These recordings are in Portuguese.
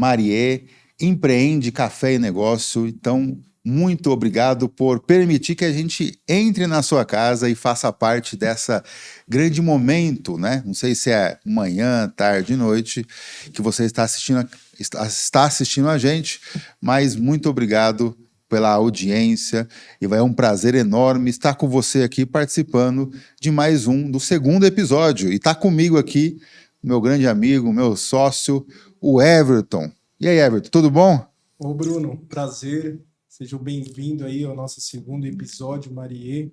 Marie empreende café e negócio, então muito obrigado por permitir que a gente entre na sua casa e faça parte dessa grande momento, né? Não sei se é manhã, tarde, noite, que você está assistindo a gente, mas muito obrigado pela audiência e vai um prazer enorme estar com você aqui participando de mais do segundo episódio. E está comigo aqui meu grande amigo, meu sócio, o Everton. E aí, Everton, tudo bom? Ô Bruno, prazer, seja bem-vindo aí ao nosso segundo episódio, Marie.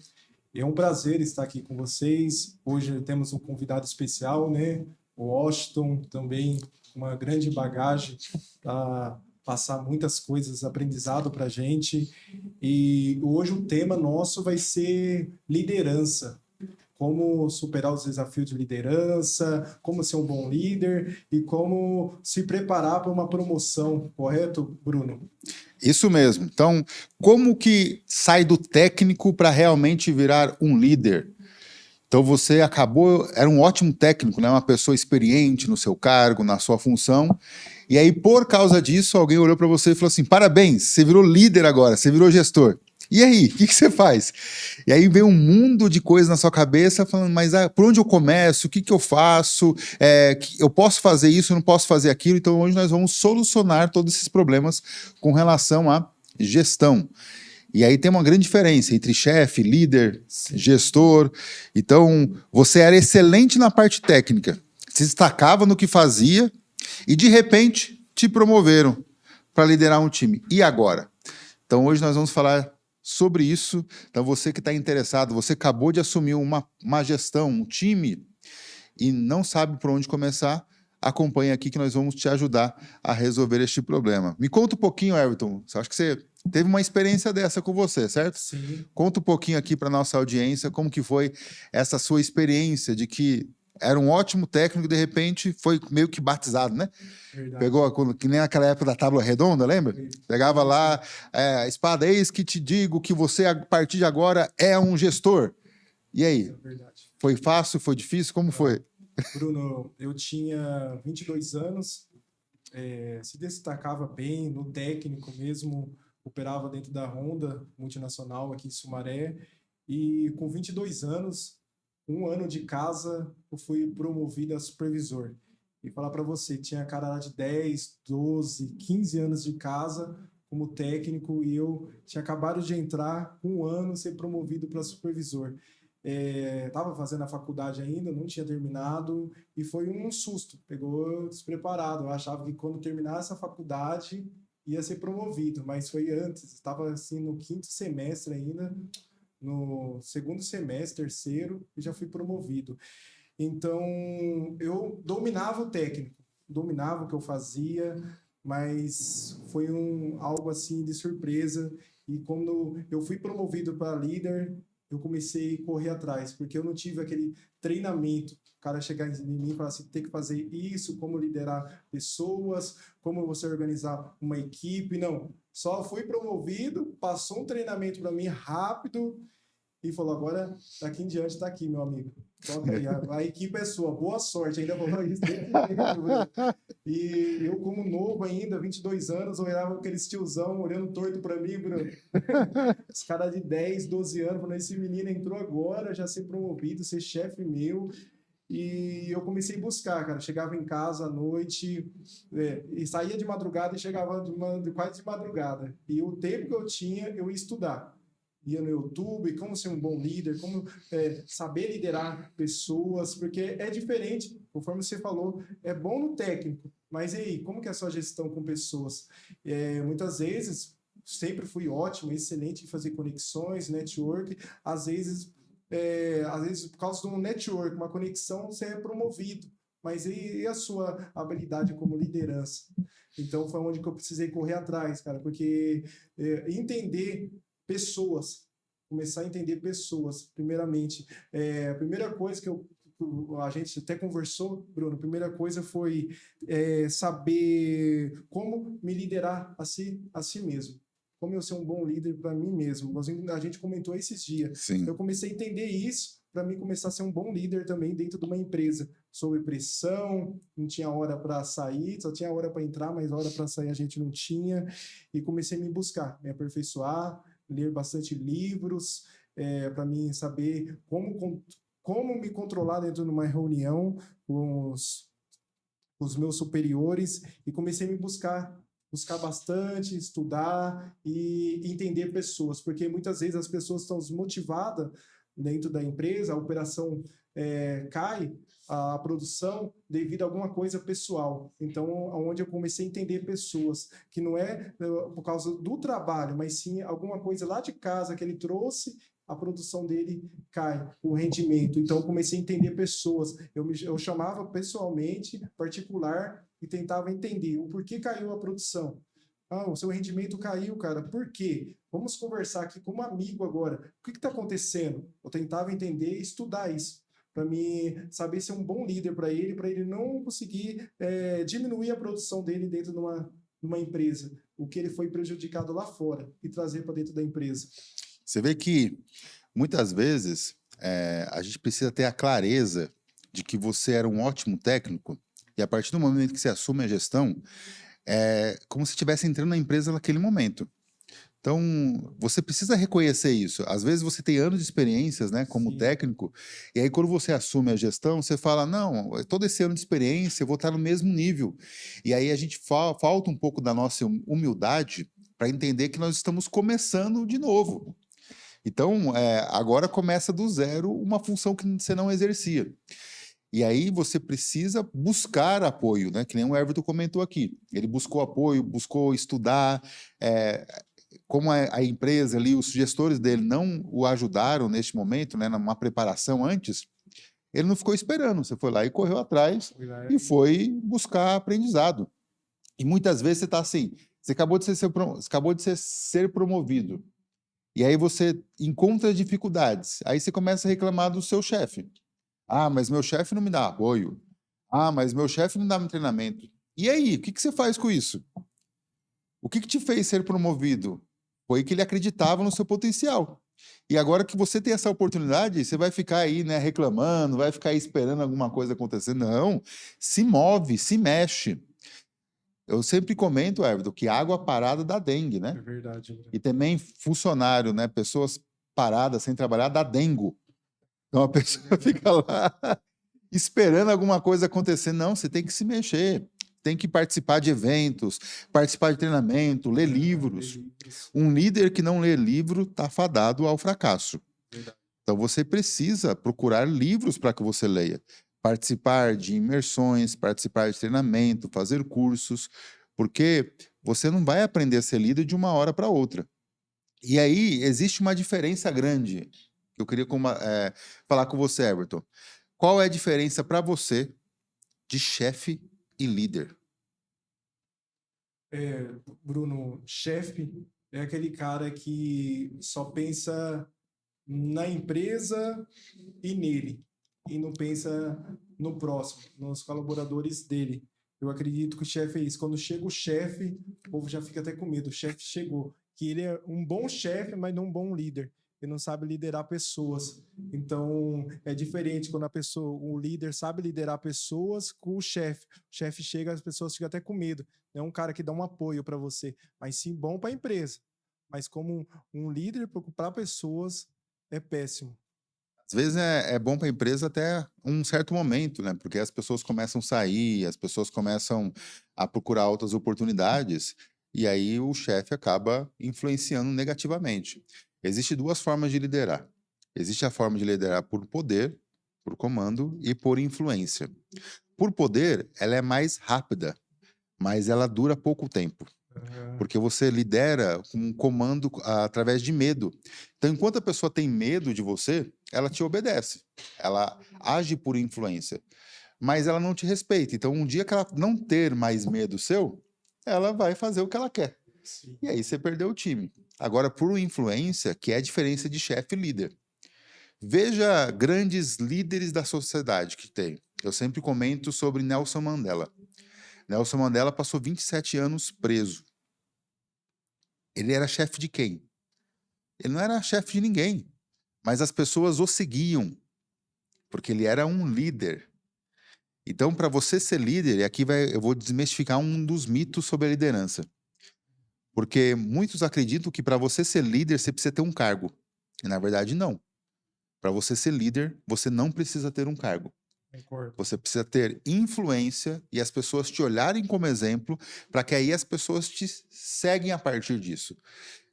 É um prazer estar aqui com vocês. Hoje temos um convidado especial, né? O Washington, também uma grande bagagem para passar muitas coisas, aprendizado para a gente. E hoje o tema nosso vai ser liderança. Como superar os desafios de liderança, como ser um bom líder e como se preparar para uma promoção, correto, Bruno? Isso mesmo. Então, como que sai do técnico para realmente virar um líder? Então você era um ótimo técnico, né? Uma pessoa experiente no seu cargo, na sua função, e aí por causa disso alguém olhou para você e falou assim, parabéns, você virou líder agora, você virou gestor. E aí, o que você faz? E aí vem um mundo de coisas na sua cabeça falando, mas por onde eu começo? O que eu faço? Eu posso fazer isso, eu não posso fazer aquilo? Então hoje nós vamos solucionar todos esses problemas com relação à gestão. E aí tem uma grande diferença entre chefe, líder, gestor. Então, você era excelente na parte técnica, se destacava no que fazia e, de repente, te promoveram para liderar um time. E agora? Então, hoje nós vamos falar sobre isso. Então, você que está interessado, você acabou de assumir uma gestão, um time, e não sabe por onde começar, acompanhe aqui que nós vamos te ajudar a resolver este problema. Me conta um pouquinho, Everton. Acho que você teve uma experiência dessa com você, certo? Sim. Conta um pouquinho aqui para nossa audiência como que foi essa sua experiência de que era um ótimo técnico e de repente foi meio que batizado, né? Verdade. Pegou, que nem naquela época da tábua redonda, lembra? Pegava lá, a espada, eis que te digo que você, a partir de agora, é um gestor. E aí? É verdade. Foi fácil? Foi difícil? Como foi? Bruno, eu tinha 22 anos, se destacava bem no técnico mesmo, operava dentro da Honda multinacional aqui em Sumaré, e com 22 anos, um ano de casa, eu fui promovido a supervisor. E falar para você, tinha cara lá de 10, 12, 15 anos de casa como técnico, e eu tinha acabado de entrar, com um ano, ser promovido para supervisor. Estava fazendo a faculdade ainda, não tinha terminado, e foi um susto, pegou eu despreparado. Eu achava que quando terminasse a faculdade ia ser promovido, mas foi antes, estava assim no quinto semestre ainda, no segundo semestre, terceiro, e já fui promovido. Então, eu dominava o técnico, dominava o que eu fazia, mas foi algo assim de surpresa. E quando eu fui promovido para líder, eu comecei a correr atrás, porque eu não tive aquele treinamento. O cara chegar em mim e falar assim, tem que fazer isso, como liderar pessoas, como você organizar uma equipe. Não, só fui promovido, passou um treinamento para mim rápido, e falou, agora daqui em diante está aqui, meu amigo. Toca aí, a equipe é sua, boa sorte. Ainda falou isso. E eu, como novo ainda, 22 anos, olhava aqueles tiozão olhando torto para mim, Bruno. Os caras de 10, 12 anos, falando, esse menino entrou agora, já ser promovido, ser chefe meu. E eu comecei a buscar, cara. Chegava em casa à noite, e saía de madrugada e chegava quase de madrugada. E o tempo que eu tinha, eu ia estudar. Ia no YouTube, como ser um bom líder, como saber liderar pessoas, porque é diferente, conforme você falou, é bom no técnico, mas e aí, como que é a sua gestão com pessoas? Muitas vezes, sempre fui ótimo, excelente em fazer conexões, network, às vezes por causa de um network, uma conexão, você é promovido, mas e a sua habilidade como liderança? Então foi onde que eu precisei correr atrás, cara, porque entender pessoas, começar a entender pessoas, primeiramente. A primeira coisa que a gente até conversou, Bruno, a primeira coisa foi saber como me liderar a si mesmo. Como eu ser um bom líder para mim mesmo. A gente comentou esses dias. Sim. Eu comecei a entender isso para mim começar a ser um bom líder também dentro de uma empresa. sob pressão, não tinha hora para sair, só tinha hora para entrar, mas hora para sair a gente não tinha. E comecei a me buscar, me aperfeiçoar, ler bastante livros, para mim saber como me controlar dentro de uma reunião com os meus superiores, e comecei a me buscar bastante, estudar e entender pessoas, porque muitas vezes as pessoas estão desmotivadas dentro da empresa, a operação cai, a produção, devido a alguma coisa pessoal. Então, onde eu comecei a entender pessoas, que não é por causa do trabalho, mas sim alguma coisa lá de casa que ele trouxe, a produção dele cai, o rendimento. Então, eu comecei a entender pessoas. Eu chamava pessoalmente, particular, e tentava entender o porquê caiu a produção. Ah, o seu rendimento caiu, cara. Por quê? Vamos conversar aqui como amigo agora. O que está acontecendo? Eu tentava entender e estudar isso, para mim saber ser um bom líder para ele não conseguir diminuir a produção dele dentro de uma empresa, o que ele foi prejudicado lá fora, e trazer para dentro da empresa. Você vê que muitas vezes a gente precisa ter a clareza de que você era um ótimo técnico, e a partir do momento que você assume a gestão, é como se estivesse entrando na empresa naquele momento. Então, você precisa reconhecer isso. Às vezes você tem anos de experiências, né, como Sim. técnico, e aí quando você assume a gestão, você fala, não, todo esse ano de experiência eu vou estar no mesmo nível. E aí a gente falta um pouco da nossa humildade para entender que nós estamos começando de novo. Então, agora começa do zero uma função que você não exercia. E aí você precisa buscar apoio, né? Que nem o Everton comentou aqui. Ele buscou apoio, buscou estudar. Como a empresa ali, os gestores dele não o ajudaram neste momento, né? Numa preparação antes, ele não ficou esperando. Você foi lá e correu atrás e foi buscar aprendizado. E muitas vezes você está assim, você acabou de ser promovido. E aí você encontra dificuldades. Aí você começa a reclamar do seu chefe. Ah, mas meu chefe não me dá apoio. Ah, mas meu chefe não dá treinamento. E aí, o que você faz com isso? O que te fez ser promovido? Foi que ele acreditava no seu potencial. E agora que você tem essa oportunidade, você vai ficar aí, né, reclamando, vai ficar aí esperando alguma coisa acontecer. Não, se move, se mexe. Eu sempre comento, Everton, que água parada dá dengue, né? É verdade. E também funcionário, né? Pessoas paradas sem trabalhar dá dengo. Então a pessoa fica lá esperando alguma coisa acontecer. Não, você tem que se mexer, tem que participar de eventos, participar de treinamento, ler livros. Um líder que não lê livro está fadado ao fracasso. Verdade. Então você precisa procurar livros para que você leia, participar de imersões, participar de treinamento, fazer cursos, porque você não vai aprender a ser líder de uma hora para outra. E aí existe uma diferença grande que eu queria falar com você, Everton. Qual é a diferença para você de chefe e líder? Bruno, chefe é aquele cara que só pensa na empresa e nele, e não pensa no próximo, nos colaboradores dele. Eu acredito que o chefe é isso. Quando chega o chefe, o povo já fica até com medo. O chefe chegou. Que ele é um bom chefe, mas não um bom líder. Ele não sabe liderar pessoas. Então, é diferente quando o líder sabe liderar pessoas com o chefe. O chefe chega, as pessoas ficam até com medo. Não é um cara que dá um apoio para você, mas sim bom para a empresa. Mas como um líder para pessoas, é péssimo. Às vezes é bom para a empresa até um certo momento, né? Porque as pessoas começam a sair, as pessoas começam a procurar outras oportunidades, e aí o chefe acaba influenciando negativamente. Existem duas formas de liderar. Existe a forma de liderar por poder, por comando e por influência. Por poder, ela é mais rápida, mas ela dura pouco tempo. Porque você lidera com um comando através de medo. Então, enquanto a pessoa tem medo de você, ela te obedece. Ela age por influência. Mas ela não te respeita. Então, um dia que ela não ter mais medo seu, ela vai fazer o que ela quer. Sim. E aí você perdeu o time. Agora, por influência, que é a diferença de chefe e líder. Veja grandes líderes da sociedade que tem. Eu sempre comento sobre Nelson Mandela. Nelson Mandela passou 27 anos preso. Ele era chefe de quem? Ele não era chefe de ninguém, mas as pessoas o seguiam, porque ele era um líder. Então, para você ser líder, e aqui eu vou desmistificar um dos mitos sobre a liderança. Porque muitos acreditam que para você ser líder, você precisa ter um cargo. E na verdade, não. Para você ser líder, você não precisa ter um cargo. Concordo. Você precisa ter influência e as pessoas te olharem como exemplo, para que aí as pessoas te seguem a partir disso.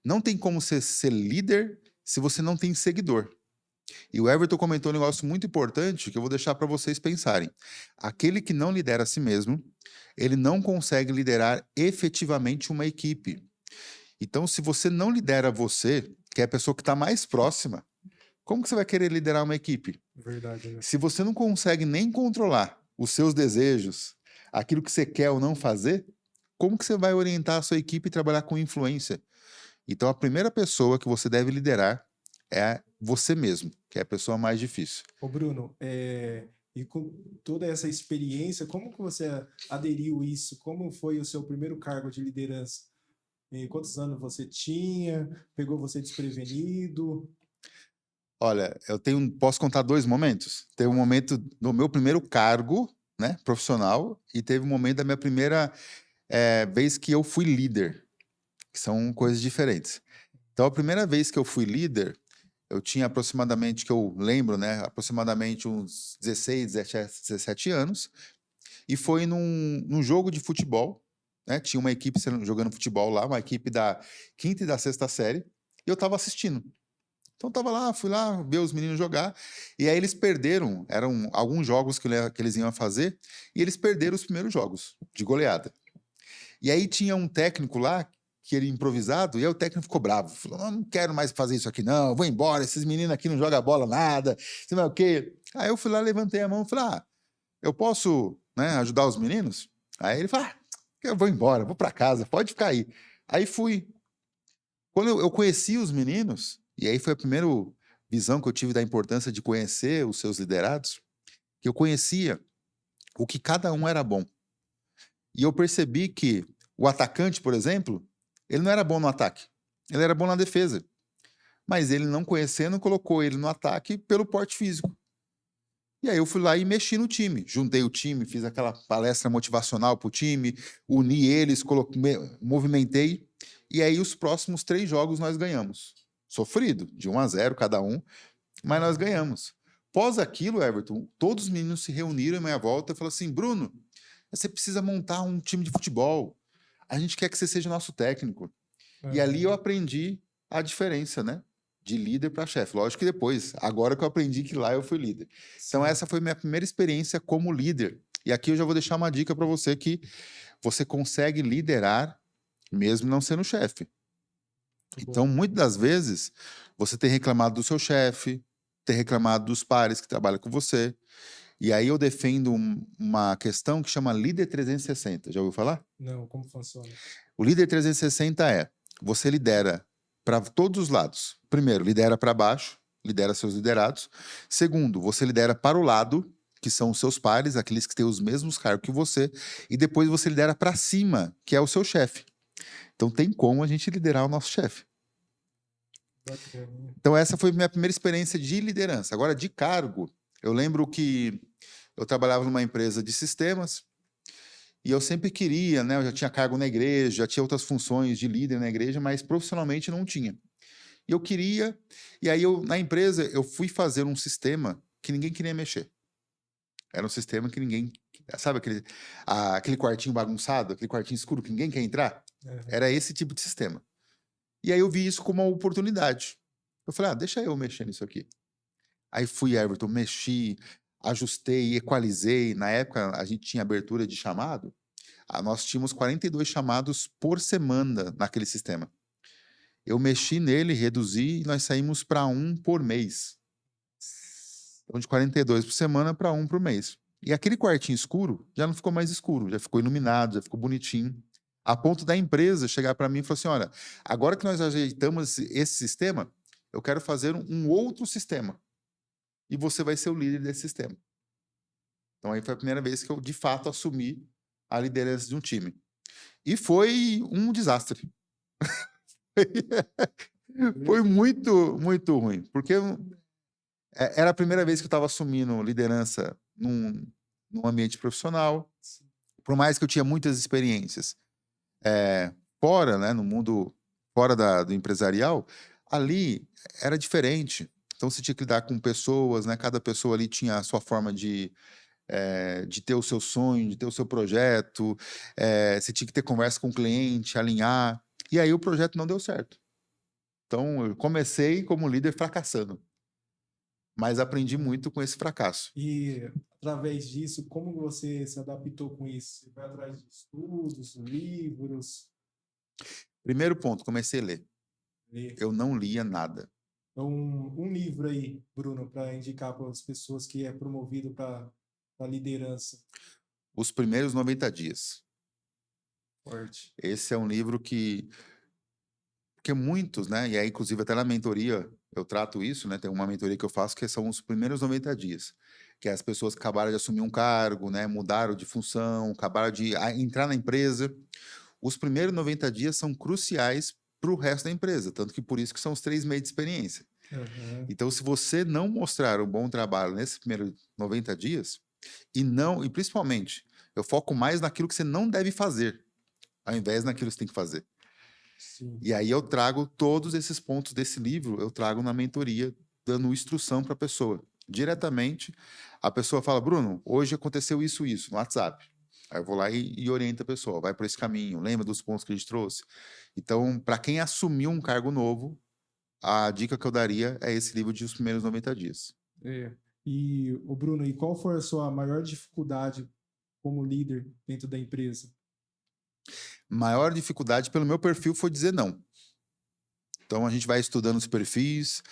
Não tem como você ser líder se você não tem seguidor. E o Everton comentou um negócio muito importante que eu vou deixar para vocês pensarem. Aquele que não lidera a si mesmo, ele não consegue liderar efetivamente uma equipe. Então, se você não lidera você, que é a pessoa que está mais próxima, como que você vai querer liderar uma equipe? Verdade, né? Se você não consegue nem controlar os seus desejos, aquilo que você quer ou não fazer, como que você vai orientar a sua equipe e trabalhar com influência? Então, a primeira pessoa que você deve liderar é você mesmo, que é a pessoa mais difícil. Ô Bruno, e com toda essa experiência, como que você aderiu isso? Como foi o seu primeiro cargo de liderança? E quantos anos você tinha? Pegou você desprevenido? Olha, posso contar 2 momentos. Teve um momento do meu primeiro cargo, né, profissional, e teve um momento da minha primeira vez que eu fui líder, que são coisas diferentes. Então, a primeira vez que eu fui líder, eu tinha aproximadamente, que eu lembro, né, aproximadamente uns 16, 17 anos, e foi num jogo de futebol, né, tinha uma equipe jogando futebol lá, uma equipe da quinta e da sexta série, e eu estava assistindo. Então tava lá, fui lá ver os meninos jogar, e aí eles perderam, eram alguns jogos que eles iam fazer, e eles perderam os primeiros jogos, de goleada. E aí tinha um técnico lá, que ele improvisado, e aí o técnico ficou bravo, falou, não quero mais fazer isso aqui não, vou embora, esses meninos aqui não jogam bola nada, sei lá o quê. Aí eu fui lá, levantei a mão e falei, eu posso, né, ajudar os meninos? Aí ele falou, eu vou embora, vou para casa, pode ficar aí. Aí fui. Quando eu conheci os meninos, e aí foi a primeira visão que eu tive da importância de conhecer os seus liderados, que eu conhecia o que cada um era bom. E eu percebi que o atacante, por exemplo, ele não era bom no ataque, ele era bom na defesa. Mas ele, não conhecendo, colocou ele no ataque pelo porte físico. E aí eu fui lá e mexi no time. Juntei o time, fiz aquela palestra motivacional pro time, uni eles, movimentei. E aí os próximos 3 jogos nós ganhamos. Sofrido, de 1-0 cada um, mas nós ganhamos. Pós aquilo, Everton, todos os meninos se reuniram em minha volta e falaram assim, Bruno, você precisa montar um time de futebol. A gente quer que você seja nosso técnico. E ali eu aprendi a diferença, né? De líder para chefe. Lógico que depois, agora que eu aprendi que lá eu fui líder. Então, essa foi minha primeira experiência como líder. E aqui eu já vou deixar uma dica para você que você consegue liderar mesmo não sendo chefe. Então, muitas das vezes, você tem reclamado do seu chefe, tem reclamado dos pares que trabalham com você. E aí eu defendo uma questão que chama líder 360. Já ouviu falar? Não, como funciona? O líder 360 você lidera para todos os lados. Primeiro, lidera para baixo, lidera seus liderados. Segundo, você lidera para o lado, que são os seus pares, aqueles que têm os mesmos cargos que você. E depois você lidera para cima, que é o seu chefe. Então tem como a gente liderar o nosso chefe. Então essa foi minha primeira experiência de liderança. Agora, de cargo, eu lembro que eu trabalhava numa empresa de sistemas, e eu sempre queria, né? Eu já tinha cargo na igreja, já tinha outras funções de líder na igreja, mas profissionalmente não tinha. E eu queria, e aí na empresa eu fui fazer um sistema que ninguém queria mexer. Era um sistema que ninguém, sabe aquele quartinho bagunçado, aquele quartinho escuro que ninguém quer entrar? Era esse tipo de sistema. E aí eu vi isso como uma oportunidade. Eu falei, deixa eu mexer nisso aqui. Aí fui, Everton, mexi, ajustei, equalizei. Na época, a gente tinha abertura de chamado. Nós tínhamos 42 chamados por semana naquele sistema. Eu mexi nele, reduzi, e nós saímos para 1 por mês. Então, de 42 por semana para 1 por mês. E aquele quartinho escuro já não ficou mais escuro, já ficou iluminado, já ficou bonitinho. A ponto da empresa chegar para mim e falar assim, olha, agora que nós ajeitamos esse sistema, eu quero fazer um outro sistema. E você vai ser o líder desse sistema. Então aí foi a primeira vez que eu, de fato, assumi a liderança de um time. E foi um desastre. Foi muito, muito ruim. Porque era a primeira vez que eu estava assumindo liderança no ambiente profissional, por mais que eu tinha muitas experiências fora, né, no mundo fora do empresarial, ali era diferente. Então você tinha que lidar com pessoas, né? Cada pessoa ali tinha a sua forma de ter o seu sonho, de ter o seu projeto. Você tinha que ter conversa com o cliente, alinhar. E aí o projeto não deu certo. Então eu comecei como líder fracassando, mas aprendi muito com esse fracasso. E através disso, como você se adaptou com isso? Você vai atrás de estudos, livros? Primeiro ponto, comecei a ler. Ler. Eu não lia nada. Então, um livro aí, Bruno, para indicar para as pessoas que é promovido para a liderança. Os primeiros 90 dias. Forte. Esse é um livro porque muitos, né? E aí, inclusive, até na mentoria eu trato isso, né? Tem uma mentoria que eu faço que são os primeiros 90 dias. Que é as pessoas que acabaram de assumir um cargo, né? Mudaram de função, acabaram de entrar na empresa. Os primeiros 90 dias são cruciais para o resto da empresa, tanto que por isso que são os 3 meses de experiência. Uhum. Então, se você não mostrar um bom trabalho nesses primeiros 90 dias, e principalmente, eu foco mais naquilo que você não deve fazer, ao invés naquilo que você tem que fazer. Sim. E aí eu trago todos esses pontos desse livro, eu trago na mentoria, dando instrução para a pessoa. Diretamente, a pessoa fala, Bruno, hoje aconteceu isso, no WhatsApp. Aí eu vou lá e oriento a pessoa, vai por esse caminho, lembra dos pontos que a gente trouxe? Então, para quem assumiu um cargo novo, a dica que eu daria é esse livro de Os Primeiros 90 Dias. E, o Bruno, e qual foi a sua maior dificuldade como líder dentro da empresa? Maior dificuldade pelo meu perfil foi dizer não. Então, a gente vai estudando os perfis,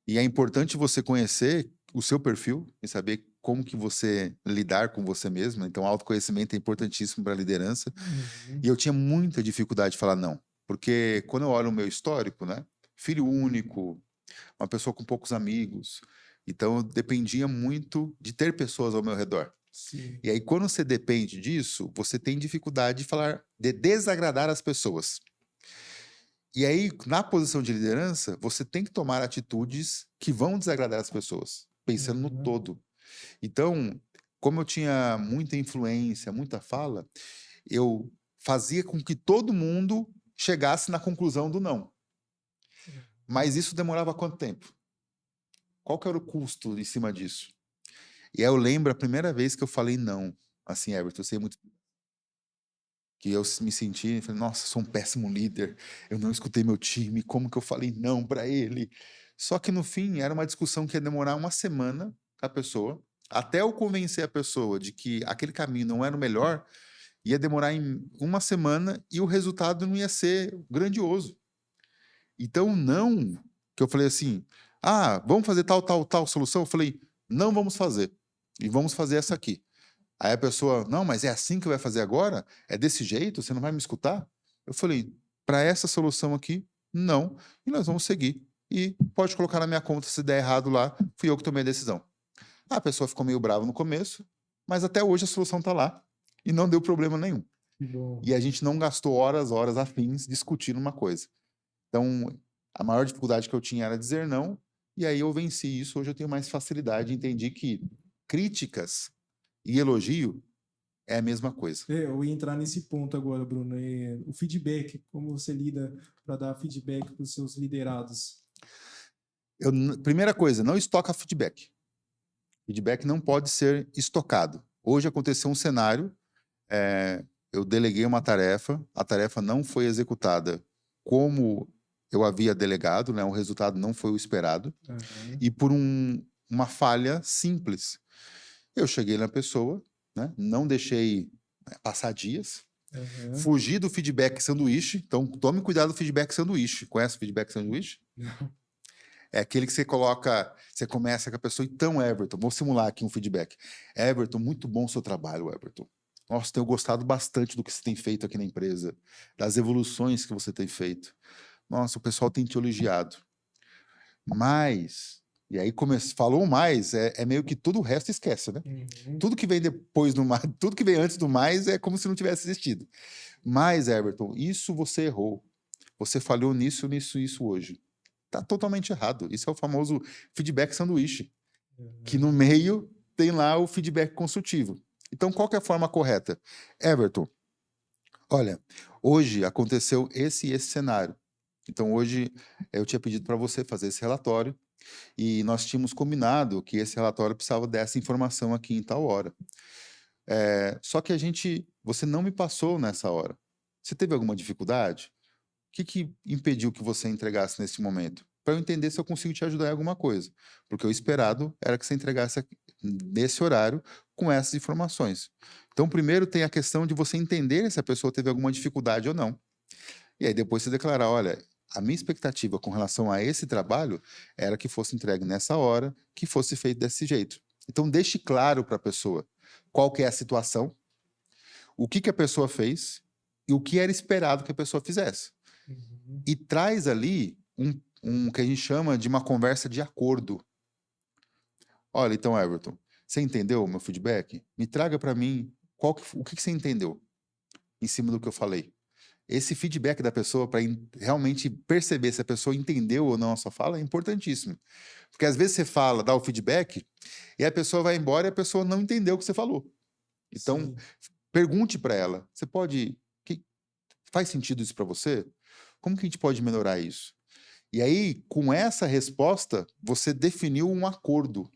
e é importante você conhecer o seu perfil e saber como que você lidar com você mesmo. Então, autoconhecimento é importantíssimo para a liderança. Uhum. E eu tinha muita dificuldade de falar não. Porque quando eu olho o meu histórico, né? Filho único, uma pessoa com poucos amigos. Então, eu dependia muito de ter pessoas ao meu redor. Sim. E aí, quando você depende disso, você tem dificuldade de falar, de desagradar as pessoas. E aí, na posição de liderança, você tem que tomar atitudes que vão desagradar as pessoas, pensando no todo. Então, como eu tinha muita influência, muita fala, eu fazia com que todo mundo chegasse na conclusão do não. Mas isso demorava quanto tempo? Qual que era o custo em cima disso? E aí eu lembro a primeira vez que eu falei não. Assim, Everton, eu sei muito que eu me senti, falei, nossa, sou um péssimo líder, eu não escutei meu time, como que eu falei não para ele? Só que no fim era uma discussão que ia demorar uma semana com a pessoa, até eu convencer a pessoa de que aquele caminho não era o melhor, ia demorar em uma semana e o resultado não ia ser grandioso. Então, não, que eu falei assim, vamos fazer tal solução? Eu falei, não vamos fazer, e vamos fazer essa aqui. Aí a pessoa, não, mas é assim que vai fazer agora? É desse jeito? Você não vai me escutar? Eu falei, para essa solução aqui, não. E nós vamos seguir. E pode colocar na minha conta se der errado lá, fui eu que tomei a decisão. A pessoa ficou meio brava no começo, mas até hoje a solução está lá e não deu problema nenhum. Bom. E a gente não gastou horas a fins discutindo uma coisa. Então, a maior dificuldade que eu tinha era dizer não, e aí eu venci isso. Hoje eu tenho mais facilidade, entendi que críticas e elogio é a mesma coisa. Eu ia entrar nesse ponto agora, Bruno. O feedback, como você lida para dar feedback para os seus liderados? Primeira coisa, não estoca feedback. Feedback não pode ser estocado. Hoje aconteceu um cenário, eu deleguei uma tarefa, a tarefa não foi executada como eu havia delegado, né? O resultado não foi o esperado, e por uma falha simples. Eu cheguei na pessoa, né? Não deixei passar dias, fugi do feedback sanduíche. Então, tome cuidado do feedback sanduíche. Conhece o feedback sanduíche? Não. É aquele que você coloca, você começa com a pessoa, então, Everton, vou simular aqui um feedback. Everton, muito bom o seu trabalho, Everton. Nossa, tenho gostado bastante do que você tem feito aqui na empresa, das evoluções que você tem feito. Nossa, o pessoal tem te elogiado. Mas, e aí falou mais, é meio que tudo o resto esquece, né? Tudo que vem depois do mais, tudo que vem antes do mais é como se não tivesse existido. Mas, Everton, isso você errou. Você falhou nisso, isso hoje. Tá totalmente errado. Isso é o famoso feedback sanduíche, que no meio tem lá o feedback construtivo. Então, qual que é a forma correta? Everton, olha, hoje aconteceu esse e esse cenário. Então, hoje eu tinha pedido para você fazer esse relatório e nós tínhamos combinado que esse relatório precisava dessa informação aqui em tal hora. Só que você não me passou nessa hora. Você teve alguma dificuldade? O que que impediu que você entregasse nesse momento? Para eu entender se eu consigo te ajudar em alguma coisa. Porque o esperado era que você entregasse nesse horário com essas informações. Então, primeiro tem a questão de você entender se a pessoa teve alguma dificuldade ou não. E aí depois você declarar, olha, a minha expectativa com relação a esse trabalho era que fosse entregue nessa hora, que fosse feito desse jeito. Então, deixe claro para a pessoa qual que é a situação, o que que a pessoa fez e o que era esperado que a pessoa fizesse. Uhum. E traz ali um que a gente chama de uma conversa de acordo. Olha, então, Everton, você entendeu o meu feedback? Me traga para mim o que você entendeu em cima do que eu falei. Esse feedback da pessoa para realmente perceber se a pessoa entendeu ou não a sua fala é importantíssimo. Porque às vezes você fala, dá o feedback, e a pessoa vai embora e a pessoa não entendeu o que você falou. Então, Sim. pergunte para ela: você pode. Faz sentido isso para você? Como que a gente pode melhorar isso? E aí, com essa resposta, você definiu um acordo.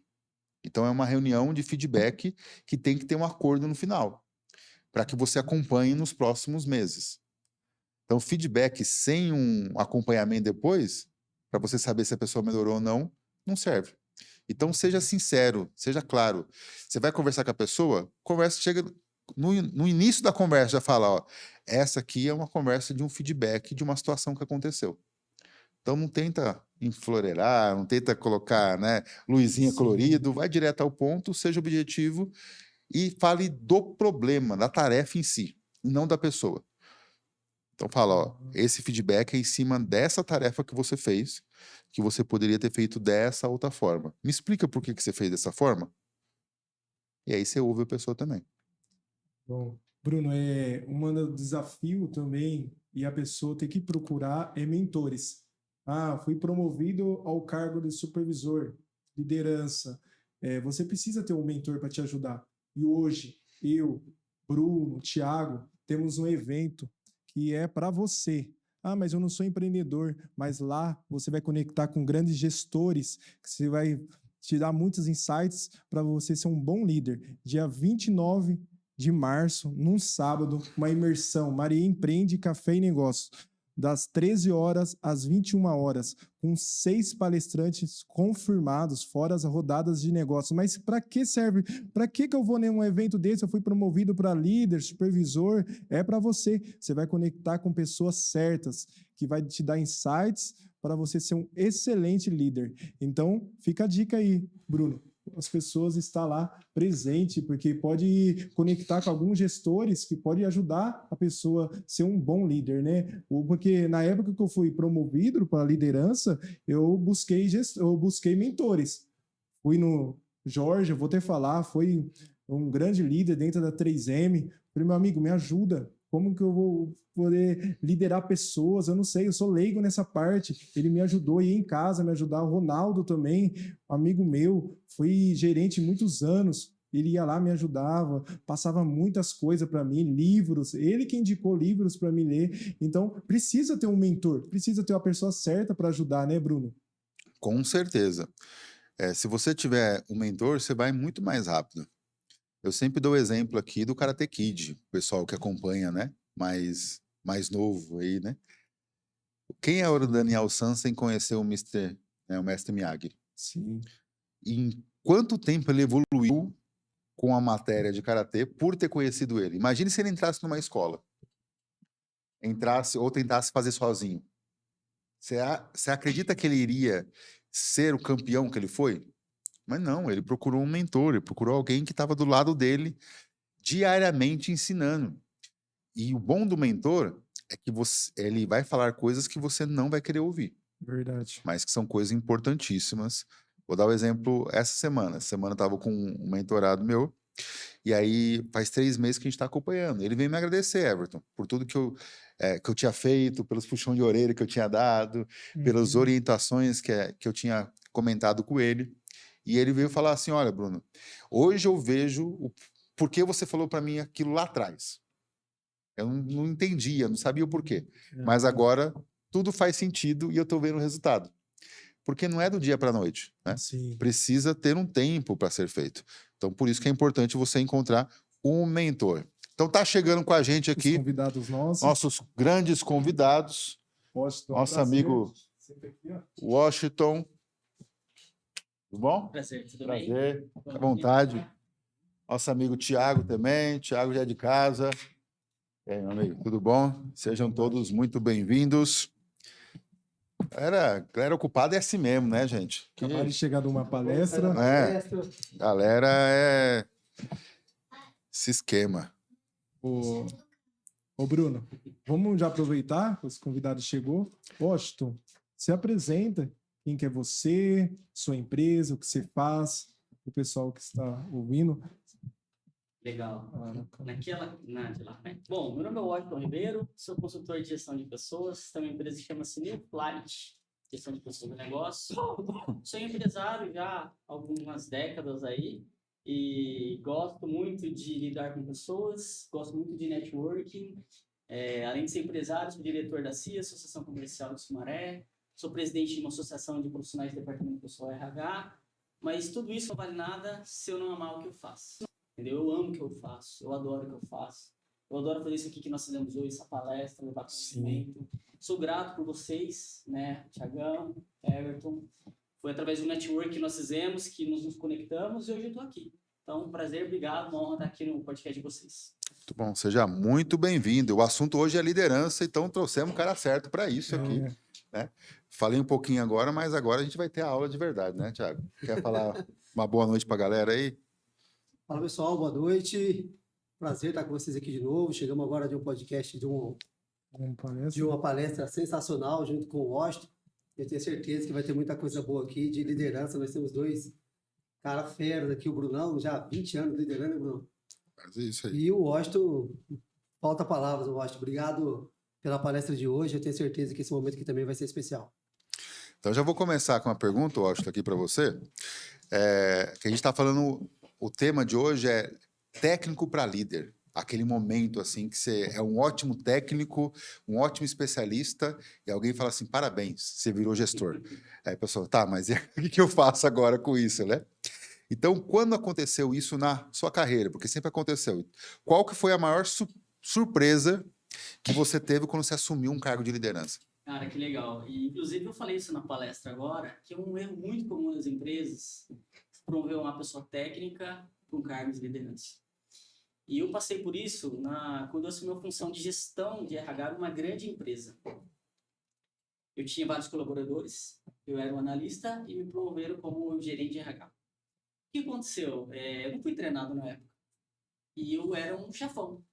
Então, é uma reunião de feedback que tem que ter um acordo no final, para que você acompanhe nos próximos meses. Então, feedback sem um acompanhamento depois, para você saber se a pessoa melhorou ou não, não serve. Então, seja sincero, seja claro. Você vai conversar com a pessoa, chega no início da conversa, já fala, ó, essa aqui é uma conversa de um feedback de uma situação que aconteceu. Então, não tenta enfloreirar, não tenta colocar, né, luzinha Sim. colorido, vai direto ao ponto, seja objetivo e fale do problema, da tarefa em si, e não da pessoa. Então fala, ó, Uhum. esse feedback é em cima dessa tarefa que você fez, que você poderia ter feito dessa outra forma. Me explica por que que você fez dessa forma? E aí você ouve a pessoa também. Bom, Bruno, um desafio também e a pessoa tem que procurar mentores. Ah, fui promovido ao cargo de supervisor, liderança. Você precisa ter um mentor para te ajudar. E hoje, eu, Bruno, Thiago, temos um evento que é para você. Ah, mas eu não sou empreendedor. Mas lá você vai conectar com grandes gestores, que você vai te dar muitos insights para você ser um bom líder. Dia 29 de março, num sábado, uma imersão, Maria Empreende Café e Negócios, das 13 horas às 21 horas, com 6 palestrantes confirmados, fora as rodadas de negócios. Mas para que serve? Para que eu vou em um evento desse? Eu fui promovido para líder, supervisor. É para você. Você vai conectar com pessoas certas, que vai te dar insights para você ser um excelente líder. Então, fica a dica aí, Bruno. As pessoas estar lá presente, porque pode conectar com alguns gestores que pode ajudar a pessoa a ser um bom líder, né? Porque na época que eu fui promovido para a liderança, eu busquei mentores. Fui no Jorge, eu vou até falar, foi um grande líder dentro da 3M. Falei, meu amigo, me ajuda. Como que eu vou poder liderar pessoas? Eu não sei, eu sou leigo nessa parte. Ele me ajudou, ia em casa me ajudar. O Ronaldo também, um amigo meu, foi gerente muitos anos. Ele ia lá, me ajudava, passava muitas coisas para mim, livros. Ele que indicou livros para mim ler. Então, precisa ter um mentor, precisa ter uma pessoa certa para ajudar, né, Bruno? Com certeza. Se você tiver um mentor, você vai muito mais rápido. Eu sempre dou o exemplo aqui do Karate Kid, o pessoal que acompanha, né? Mais novo aí, né? Quem é o Daniel San sem conhecer o o Mestre Miyagi? Sim. E em quanto tempo ele evoluiu com a matéria de karatê por ter conhecido ele? Imagine se ele entrasse numa escola, entrasse ou tentasse fazer sozinho. Você acredita que ele iria ser o campeão que ele foi? Mas não, ele procurou um mentor, ele procurou alguém que estava do lado dele diariamente ensinando. E o bom do mentor é que ele vai falar coisas que você não vai querer ouvir, Verdade. mas que são coisas importantíssimas. Vou dar o um exemplo essa semana. Essa semana eu estava com um mentorado meu, e aí faz 3 meses que a gente está acompanhando. Ele veio me agradecer, Everton, por tudo que eu tinha feito, pelos puxões de orelha que eu tinha dado, pelas Uhum. orientações que eu tinha comentado com ele. E ele veio falar assim: olha, Bruno, hoje eu vejo por que você falou para mim aquilo lá atrás. Eu não entendia, não sabia o porquê. Mas agora tudo faz sentido e eu estou vendo o resultado. Porque não é do dia para a noite, né? Sim. Precisa ter um tempo para ser feito. Então, por isso que é importante você encontrar um mentor. Então, tá chegando com a gente aqui Os convidados nossos grandes convidados. Washington, Nosso prazer. amigo Sempre aqui, ó. Washington. Tudo bom? Prazer, tudo bem? Prazer. Fica à vontade. Nosso amigo Tiago também. Tiago já é de casa. E aí, meu amigo, tudo bom? Sejam todos muito bem-vindos. Galera ocupada é assim mesmo, né, gente? Acabaram de chegar de uma palestra. Galera é esse esquema. Ô Bruno, vamos já aproveitar que os convidados chegou. Washington, se apresenta. Quem que é você, sua empresa, o que você faz, o pessoal que está ouvindo. Legal. De lá, né? Bom, meu nome é Washington Ribeiro, sou consultor de gestão de pessoas, tenho uma empresa que chama-se New Planet, gestão de pessoas e negócios. Sou empresário já há algumas décadas aí e gosto muito de lidar com pessoas, gosto muito de networking. Além de ser empresário, sou diretor da CIA, Associação Comercial de Sumaré, sou presidente de uma associação de profissionais do Departamento Pessoal RH, mas tudo isso não vale nada se eu não amar o que eu faço. Entendeu? Eu amo o que eu faço, eu adoro o que eu faço. Eu adoro fazer isso aqui que nós fizemos hoje, essa palestra, levar conhecimento. Sou grato por vocês, né, Thiagão, Everton. Foi através do network que nós fizemos, que nos conectamos e hoje eu estou aqui. Então, prazer, obrigado, uma honra estar aqui no podcast de vocês. Muito bom, seja muito bem-vindo. O assunto hoje é liderança, então trouxemos o cara certo para isso aqui. Né? Falei um pouquinho agora, mas agora a gente vai ter a aula de verdade, né, Thiago? Quer falar uma boa noite para a galera aí? Fala pessoal, boa noite. Prazer estar com vocês aqui de novo. Chegamos agora de um podcast de uma palestra sensacional junto com o Washington. Eu tenho certeza que vai ter muita coisa boa aqui de liderança. Nós temos dois caras feras aqui, o Brunão, já há 20 anos liderando, né, Bruno? Mas é isso aí. E o Washington, falta palavras, Washington. Obrigado pela palestra de hoje. Eu tenho certeza que esse momento aqui também vai ser especial. Então já vou começar com uma pergunta, Washington, aqui para você. Que a gente está falando. O tema de hoje é técnico para líder. Aquele momento assim que você é um ótimo técnico, um ótimo especialista, e alguém fala assim: parabéns, você virou gestor. Aí a pessoa, tá, mas o que eu faço agora com isso, né? Então, quando aconteceu isso na sua carreira? Porque sempre aconteceu. Qual que foi a maior surpresa que você teve quando você assumiu um cargo de liderança? Cara, que legal. E, inclusive, eu falei isso na palestra agora, que é um erro muito comum das empresas promover uma pessoa técnica com cargos de liderança. E eu passei por isso quando eu assumi a função de gestão de RH numa grande empresa. Eu tinha vários colaboradores, eu era um analista e me promoveram como gerente de RH. O que aconteceu? Eu não fui treinado na época. E eu era um chefão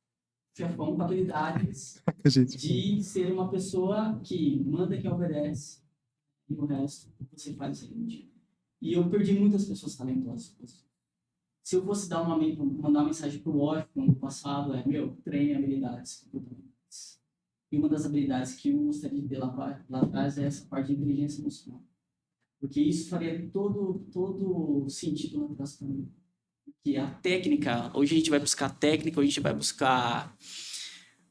com habilidades de ser uma pessoa que manda, que obedece, e o resto você faz o seguinte. E eu perdi muitas pessoas talentosas. Se eu fosse mandar uma mensagem para o Washington no passado, treine habilidades. E uma das habilidades que eu gostaria de ter lá atrás é essa parte de inteligência emocional. Porque isso faria todo sentido lá atrás para mim. Porque a técnica, hoje a gente vai buscar técnica, hoje a gente vai buscar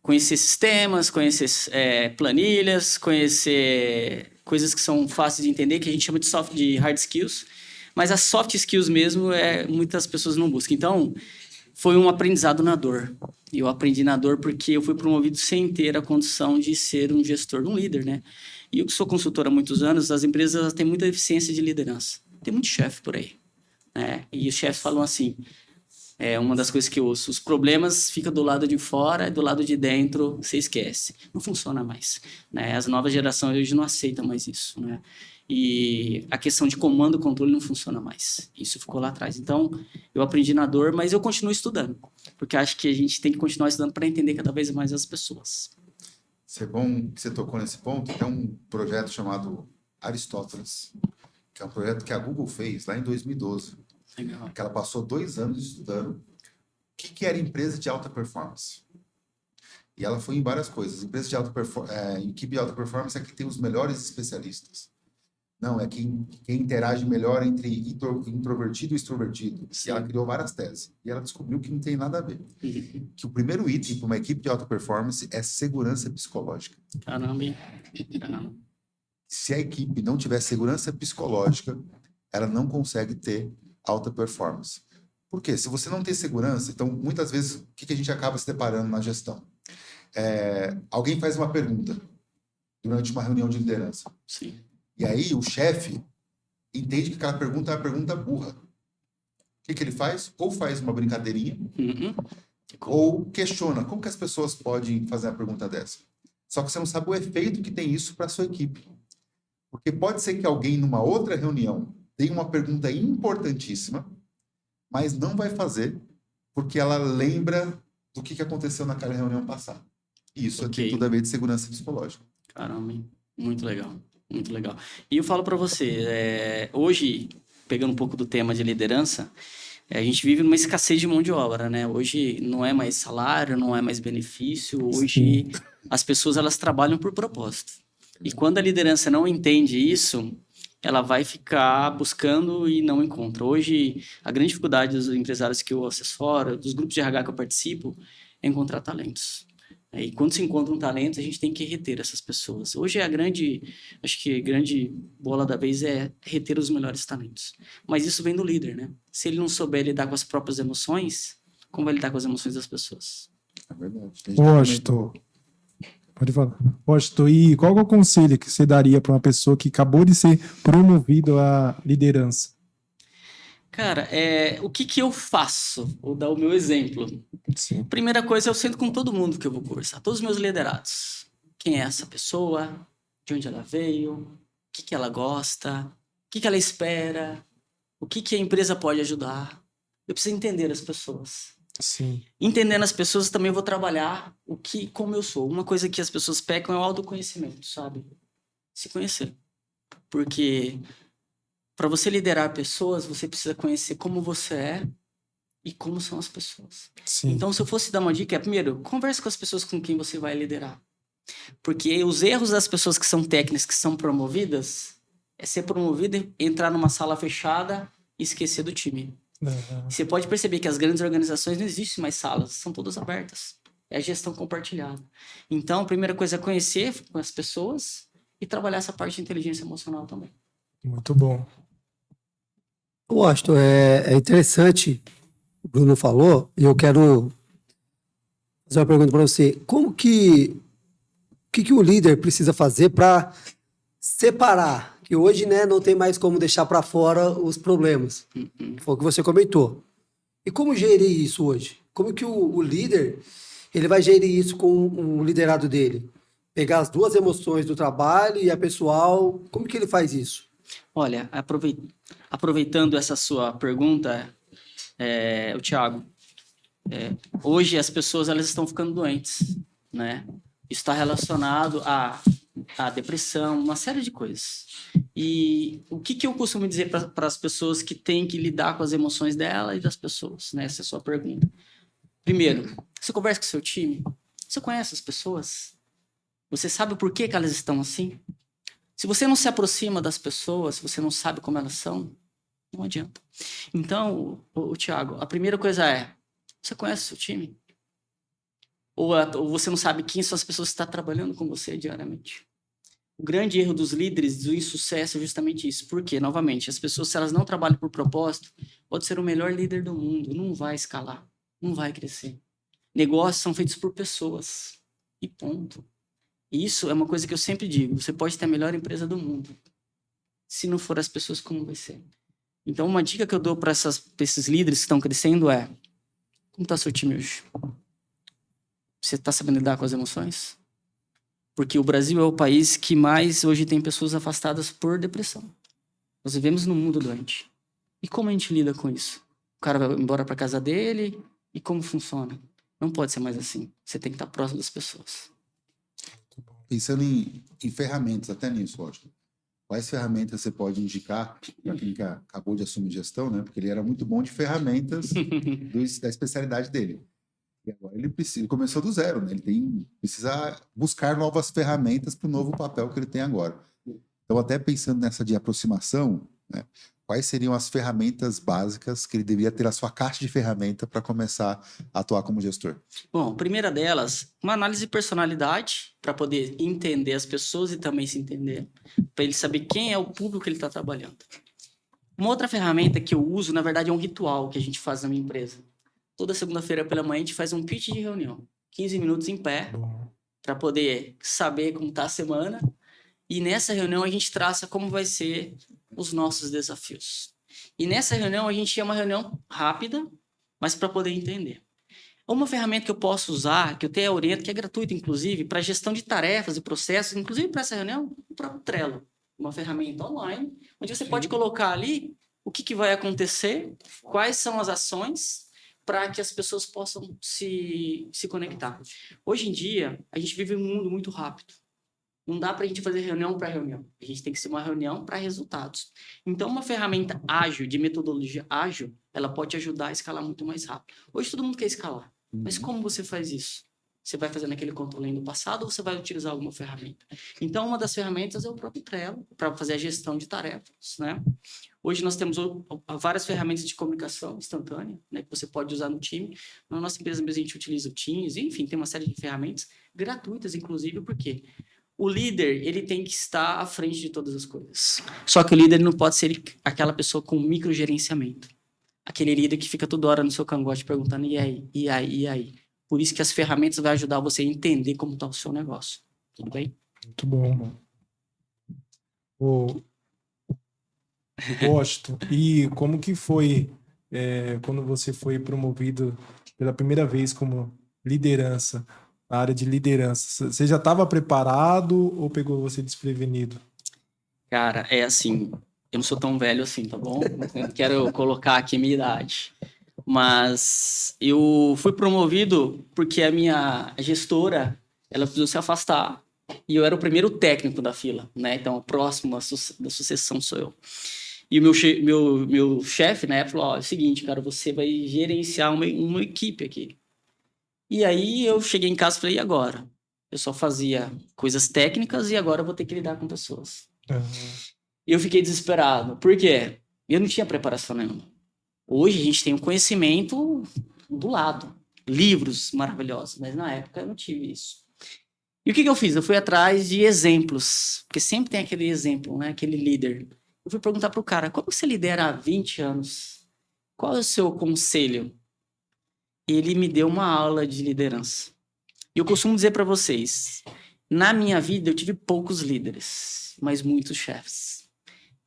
conhecer sistemas, conhecer planilhas, conhecer coisas que são fáceis de entender, que a gente chama de hard skills, mas as soft skills mesmo, muitas pessoas não buscam. Então, foi um aprendizado na dor. Eu aprendi na dor porque eu fui promovido sem ter a condição de ser um gestor, um líder, né? E eu que sou consultor há muitos anos, as empresas têm muita deficiência de liderança. Tem muito chefe por aí, né? E os chefes falam assim, uma das coisas que eu ouço, os problemas ficam do lado de fora, do lado de dentro você esquece. Não funciona mais, né? As novas gerações hoje não aceitam mais isso, né? E a questão de comando e controle não funciona mais. Isso ficou lá atrás. Então, eu aprendi na dor, mas eu continuo estudando, porque acho que a gente tem que continuar estudando para entender cada vez mais as pessoas. Isso é bom que você tocou nesse ponto. Tem um projeto chamado Aristóteles, que é um projeto que a Google fez lá em 2012. Legal. Que ela passou 2 anos estudando o que era empresa de alta performance. E ela foi em várias coisas. Empresa de alta performance, equipe de alta performance é que tem os melhores especialistas. Não, é quem interage melhor entre introvertido e extrovertido. Sim. E ela criou várias teses. E ela descobriu que não tem nada a ver. Que o primeiro item para uma equipe de alta performance é segurança psicológica. Caramba, hein? Caramba. Se a equipe não tiver segurança psicológica, ela não consegue ter alta performance. Por quê? Se você não tem segurança, então, muitas vezes, o que a gente acaba se deparando na gestão? Alguém faz uma pergunta durante uma reunião de liderança. Sim. E aí o chefe entende que aquela pergunta é uma pergunta burra. O que ele faz? Ou faz uma brincadeirinha, ou questiona. Como que as pessoas podem fazer uma pergunta dessa? Só que você não sabe o efeito que tem isso para a sua equipe. Porque pode ser que alguém, numa outra reunião, tenha uma pergunta importantíssima, mas não vai fazer, porque ela lembra do que aconteceu naquela reunião passada. E isso tem tudo a ver de segurança psicológica. Caramba, hein? Muito legal. Muito legal. E eu falo para você, hoje, pegando um pouco do tema de liderança, a gente vive numa escassez de mão de obra, né? Hoje não é mais salário, não é mais benefício. Hoje as pessoas, elas trabalham por propósito. E quando a liderança não entende isso, ela vai ficar buscando e não encontra. Hoje, a grande dificuldade dos empresários que eu assessoro, dos grupos de RH que eu participo, é encontrar talentos. E quando se encontram talentos, a gente tem que reter essas pessoas. Hoje acho que a grande bola da vez é reter os melhores talentos. Mas isso vem do líder, né? Se ele não souber lidar com as próprias emoções, como vai lidar com as emoções das pessoas? É verdade. Washington, pode falar. Washington, e qual é o conselho que você daria para uma pessoa que acabou de ser promovido à liderança? Cara, o que eu faço? Vou dar o meu exemplo. Sim. Primeira coisa, eu sento com todo mundo que eu vou conversar, todos os meus liderados. Quem é essa pessoa? De onde ela veio? O que ela gosta? O que ela espera? O que a empresa pode ajudar? Eu preciso entender as pessoas. Sim. Entendendo as pessoas, também vou trabalhar como eu sou. Uma coisa que as pessoas pecam é o autoconhecimento, sabe? Se conhecer. Porque para você liderar pessoas, você precisa conhecer como você é e como são as pessoas. Sim. Então, se eu fosse dar uma dica, primeiro, converse com as pessoas com quem você vai liderar. Porque os erros das pessoas que são técnicas, que são promovidas, é ser promovido, entrar numa sala fechada e esquecer do time. Uhum. Você pode perceber que as grandes organizações não existem mais salas, são todas abertas. É a gestão compartilhada. Então, a primeira coisa é conhecer as pessoas e trabalhar essa parte de inteligência emocional também. Muito bom. Washington, é interessante, o Bruno falou, e eu quero fazer uma pergunta para você. Como que o líder precisa fazer para separar? Que hoje, né, não tem mais como deixar para fora os problemas. Foi o que você comentou. E como gerir isso hoje? Como que o líder ele vai gerir isso com o liderado dele? Pegar as duas emoções do trabalho e a pessoal, como que ele faz isso? Olha, aproveitando essa sua pergunta, o Thiago, hoje as pessoas elas estão ficando doentes, né? Isso está relacionado à depressão, uma série de coisas. E o que eu costumo dizer para as pessoas que têm que lidar com as emoções dela e das pessoas, né? Essa é a sua pergunta. Primeiro, você conversa com o seu time, você conhece as pessoas, você sabe o porquê que elas estão assim? Se você não se aproxima das pessoas, se você não sabe como elas são, não adianta. Então, Thiago, a primeira coisa você conhece o seu time? Ou você não sabe quem são as pessoas que estão trabalhando com você diariamente? O grande erro dos líderes do insucesso é justamente isso. Por quê? Novamente, as pessoas, se elas não trabalham por propósito, pode ser o melhor líder do mundo, não vai escalar, não vai crescer. Negócios são feitos por pessoas. E ponto. Isso é uma coisa que eu sempre digo. Você pode ter a melhor empresa do mundo. Se não for as pessoas, como vai ser? Então, uma dica que eu dou para esses líderes que estão crescendo é: como está seu time hoje? Você está sabendo lidar com as emoções? Porque o Brasil é o país que mais hoje tem pessoas afastadas por depressão. Nós vivemos num mundo doente. E como a gente lida com isso? O cara vai embora para casa dele e como funciona? Não pode ser mais assim. Você tem que estar próximo das pessoas. Pensando em ferramentas, até nisso, lógico. Quais ferramentas você pode indicar para quem acabou de assumir gestão, né? Porque ele era muito bom de ferramentas da especialidade dele. E agora ele começou do zero, né? Ele precisa buscar novas ferramentas para o novo papel que ele tem agora. Então, até pensando nessa de aproximação, né, quais seriam as ferramentas básicas que ele deveria ter a sua caixa de ferramenta para começar a atuar como gestor? Bom, a primeira delas, uma análise de personalidade, para poder entender as pessoas e também se entender, para ele saber quem é o público que ele está trabalhando. Uma outra ferramenta que eu uso, na verdade, é um ritual que a gente faz na minha empresa. Toda segunda-feira pela manhã a gente faz um pitch de reunião. 15 minutos em pé, para poder saber como está a semana. E nessa reunião a gente traça como vai ser os nossos desafios. E nessa reunião a gente é uma reunião rápida, mas para poder entender. Uma ferramenta que eu posso usar, que eu até oriento, que é gratuita, inclusive, para gestão de tarefas e processos, inclusive para essa reunião, o próprio Trello. Uma ferramenta online, onde você pode colocar ali o que vai acontecer, quais são as ações, para que as pessoas possam se conectar. Hoje em dia, a gente vive um mundo muito rápido. Não dá para a gente fazer reunião para reunião. A gente tem que ser uma reunião para resultados. Então, uma ferramenta ágil, de metodologia ágil, ela pode ajudar a escalar muito mais rápido. Hoje, todo mundo quer escalar. Mas como você faz isso? Você vai fazendo aquele controle do passado ou você vai utilizar alguma ferramenta? Então, uma das ferramentas é o próprio Trello, para fazer a gestão de tarefas, né? Hoje nós temos várias ferramentas de comunicação instantânea, né, que você pode usar no time. Na nossa empresa mesmo a gente utiliza o Teams, enfim, tem uma série de ferramentas gratuitas, inclusive, porque o líder, ele tem que estar à frente de todas as coisas. Só que o líder não pode ser aquela pessoa com microgerenciamento. Aquele líder que fica toda hora no seu cangote perguntando, e aí, e aí, e aí? Por isso que as ferramentas vão ajudar você a entender como está o seu negócio. Tudo bem? Muito bom. Gosto. E como que foi quando você foi promovido pela primeira vez como liderança, a área de liderança? Você já estava preparado ou pegou você desprevenido? Cara, é assim, eu não sou tão velho assim, tá bom? Eu não quero colocar aqui a minha idade. Mas eu fui promovido porque a minha gestora, ela precisou se afastar e eu era o primeiro técnico da fila, né? Então, o próximo da sucessão sou eu. E o meu chefe, né, falou, ó, é o seguinte, cara, você vai gerenciar uma equipe aqui. E aí eu cheguei em casa e falei, e agora? Eu só fazia coisas técnicas e agora eu vou ter que lidar com pessoas. E eu fiquei desesperado. Por quê? Eu não tinha preparação nenhuma. Hoje a gente tem um conhecimento do lado. Livros maravilhosos. Mas na época eu não tive isso. E o que eu fiz? Eu fui atrás de exemplos. Porque sempre tem aquele exemplo, né? Aquele líder. Eu fui perguntar pro cara, como você lidera há 20 anos? Qual é o seu conselho? Ele me deu uma aula de liderança. E eu costumo dizer para vocês, na minha vida eu tive poucos líderes, mas muitos chefes.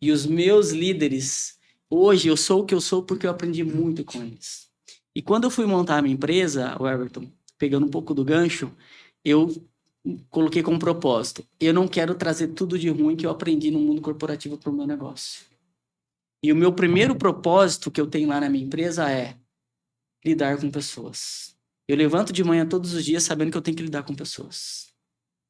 E os meus líderes, hoje eu sou o que eu sou porque eu aprendi muito com eles. E quando eu fui montar a minha empresa, o Everton, pegando um pouco do gancho, eu coloquei como propósito, eu não quero trazer tudo de ruim que eu aprendi no mundo corporativo para o meu negócio. E o meu primeiro propósito que eu tenho lá na minha empresa é lidar com pessoas. Eu levanto de manhã todos os dias sabendo que eu tenho que lidar com pessoas.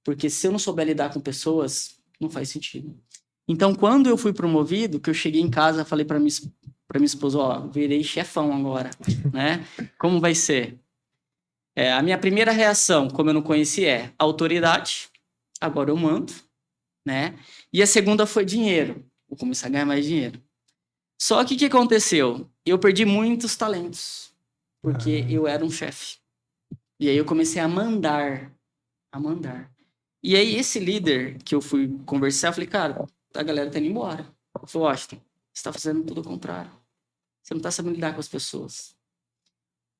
Porque se eu não souber lidar com pessoas, não faz sentido. Então, quando eu fui promovido, que eu cheguei em casa, falei para minha esposa, ó, virei chefão agora, né? Como vai ser? A minha primeira reação, como eu não conhecia, autoridade. Agora eu mando, né? E a segunda foi dinheiro. Vou começar a ganhar mais dinheiro. Só que o que aconteceu? Eu perdi muitos talentos, porque eu era um chefe. E aí eu comecei a mandar. E aí esse líder que eu fui conversar, eu falei, cara, a galera tá indo embora. Eu falei, Washington, você tá fazendo tudo ao contrário. Você não tá sabendo lidar com as pessoas.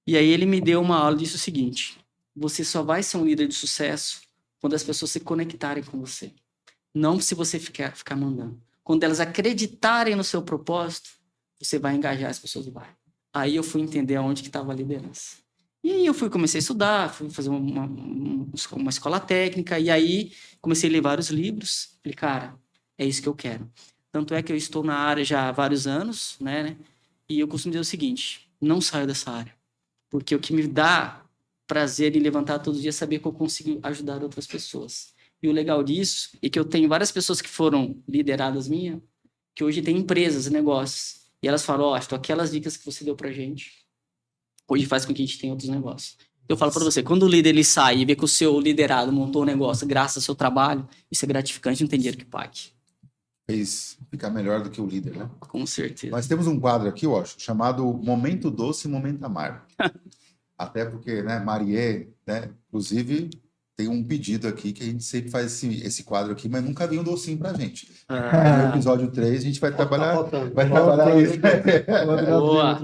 E aí ele me deu uma aula e disse o seguinte, você só vai ser um líder de sucesso quando as pessoas se conectarem com você. Não se você ficar mandando. Quando elas acreditarem no seu propósito, você vai engajar as pessoas. Aí eu fui entender aonde que estava a liderança. E aí eu comecei a estudar, fui fazer uma escola técnica, e aí comecei a ler vários livros. Falei, cara, é isso que eu quero. Tanto é que eu estou na área já há vários anos, né? E eu costumo dizer o seguinte, não saio dessa área. Porque o que me dá prazer em levantar todos os dias é saber que eu consigo ajudar outras pessoas. E o legal disso é que eu tenho várias pessoas que foram lideradas minhas, que hoje têm empresas e negócios. E elas falam, ó, aquelas dicas que você deu pra gente, hoje faz com que a gente tenha outros negócios. Eu falo pra você, quando o líder ele sai e vê que o seu liderado montou um negócio graças ao seu trabalho, isso é gratificante, não tem dinheiro que pague. fez ficar melhor do que o líder, né? Com certeza. Nós temos um quadro aqui, Washington, chamado Momento Doce e Momento Amargo. Até porque, né, Marie, né, inclusive, tem um pedido aqui que a gente sempre faz esse quadro aqui, mas nunca veio um docinho pra gente. No episódio 3, a gente vai trabalhar isso. Boa.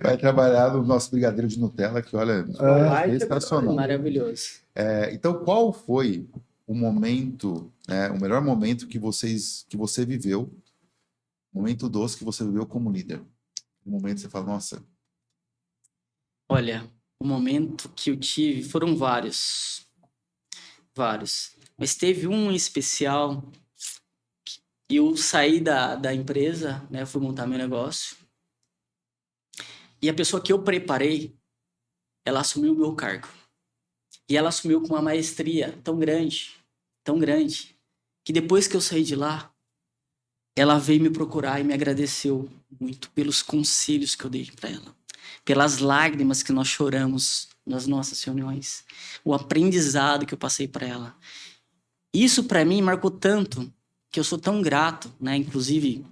Vai trabalhar no nosso brigadeiro de Nutella, que, olha, é sensacional. Maravilhoso. Então, qual foi o momento, né, o melhor momento que você viveu, momento doce que você viveu como líder? Um momento que você fala, nossa... Olha, o momento que eu tive foram vários. Mas teve um em especial. Eu saí da empresa, né? Fui montar meu negócio. E a pessoa que eu preparei, ela assumiu o meu cargo. E ela assumiu com uma maestria tão grande, que depois que eu saí de lá, ela veio me procurar e me agradeceu muito pelos conselhos que eu dei para ela, pelas lágrimas que nós choramos nas nossas reuniões, o aprendizado que eu passei para ela. Isso para mim marcou tanto que eu sou tão grato, né? Inclusive,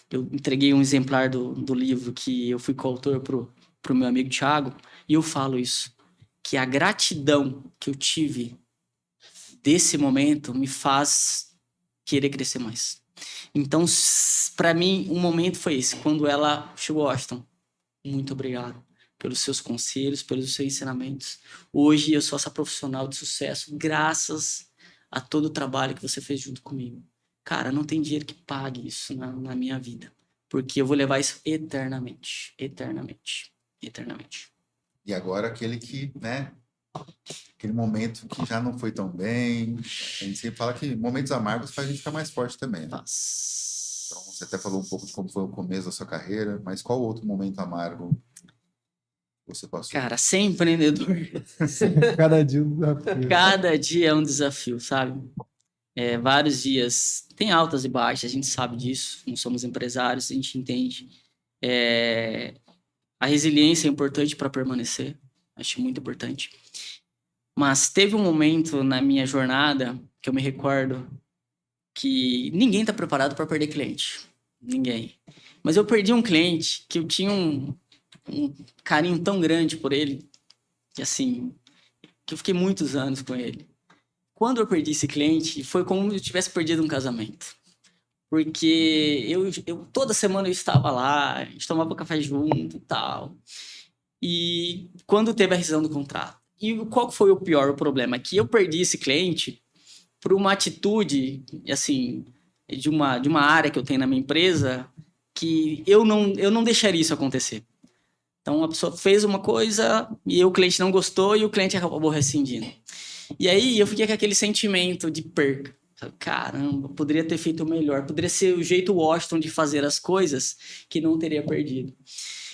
eu entreguei um exemplar do livro que eu fui coautor pro meu amigo Thiago, e eu falo isso, que a gratidão que eu tive desse momento me faz querer crescer mais. Então, para mim, um momento foi esse, quando ela chegou, Washington, muito obrigado pelos seus conselhos, pelos seus ensinamentos. Hoje eu sou essa profissional de sucesso graças a todo o trabalho que você fez junto comigo. Cara, não tem dinheiro que pague isso na minha vida, porque eu vou levar isso eternamente. E agora aquele que, né, aquele momento que já não foi tão bem, a gente sempre fala que momentos amargos faz a gente ficar mais forte também, né? Então, você até falou um pouco de como foi o começo da sua carreira, mas qual outro momento amargo você passou? Cara, ser empreendedor. Cada dia um desafio. Cada dia é um desafio, sabe? Vários dias. Tem altas e baixas, a gente sabe disso. Não somos empresários, a gente entende. A resiliência é importante para permanecer. Acho muito importante. Mas teve um momento na minha jornada que eu me recordo que ninguém está preparado para perder cliente. Ninguém. Mas eu perdi um cliente que eu tinha um carinho tão grande por ele, que assim, que eu fiquei muitos anos com ele. Quando eu perdi esse cliente, foi como se eu tivesse perdido um casamento. Porque eu toda semana eu estava lá, a gente tomava café junto e tal. E quando teve a rescisão do contrato. E qual foi o pior problema? Que eu perdi esse cliente por uma atitude, assim, de uma área que eu tenho na minha empresa, que eu não deixaria isso acontecer. Então, a pessoa fez uma coisa e o cliente não gostou e o cliente acabou rescindindo. E aí, eu fiquei com aquele sentimento de perca. Caramba, poderia ter feito melhor. Poderia ser o jeito Washington de fazer as coisas que não teria perdido.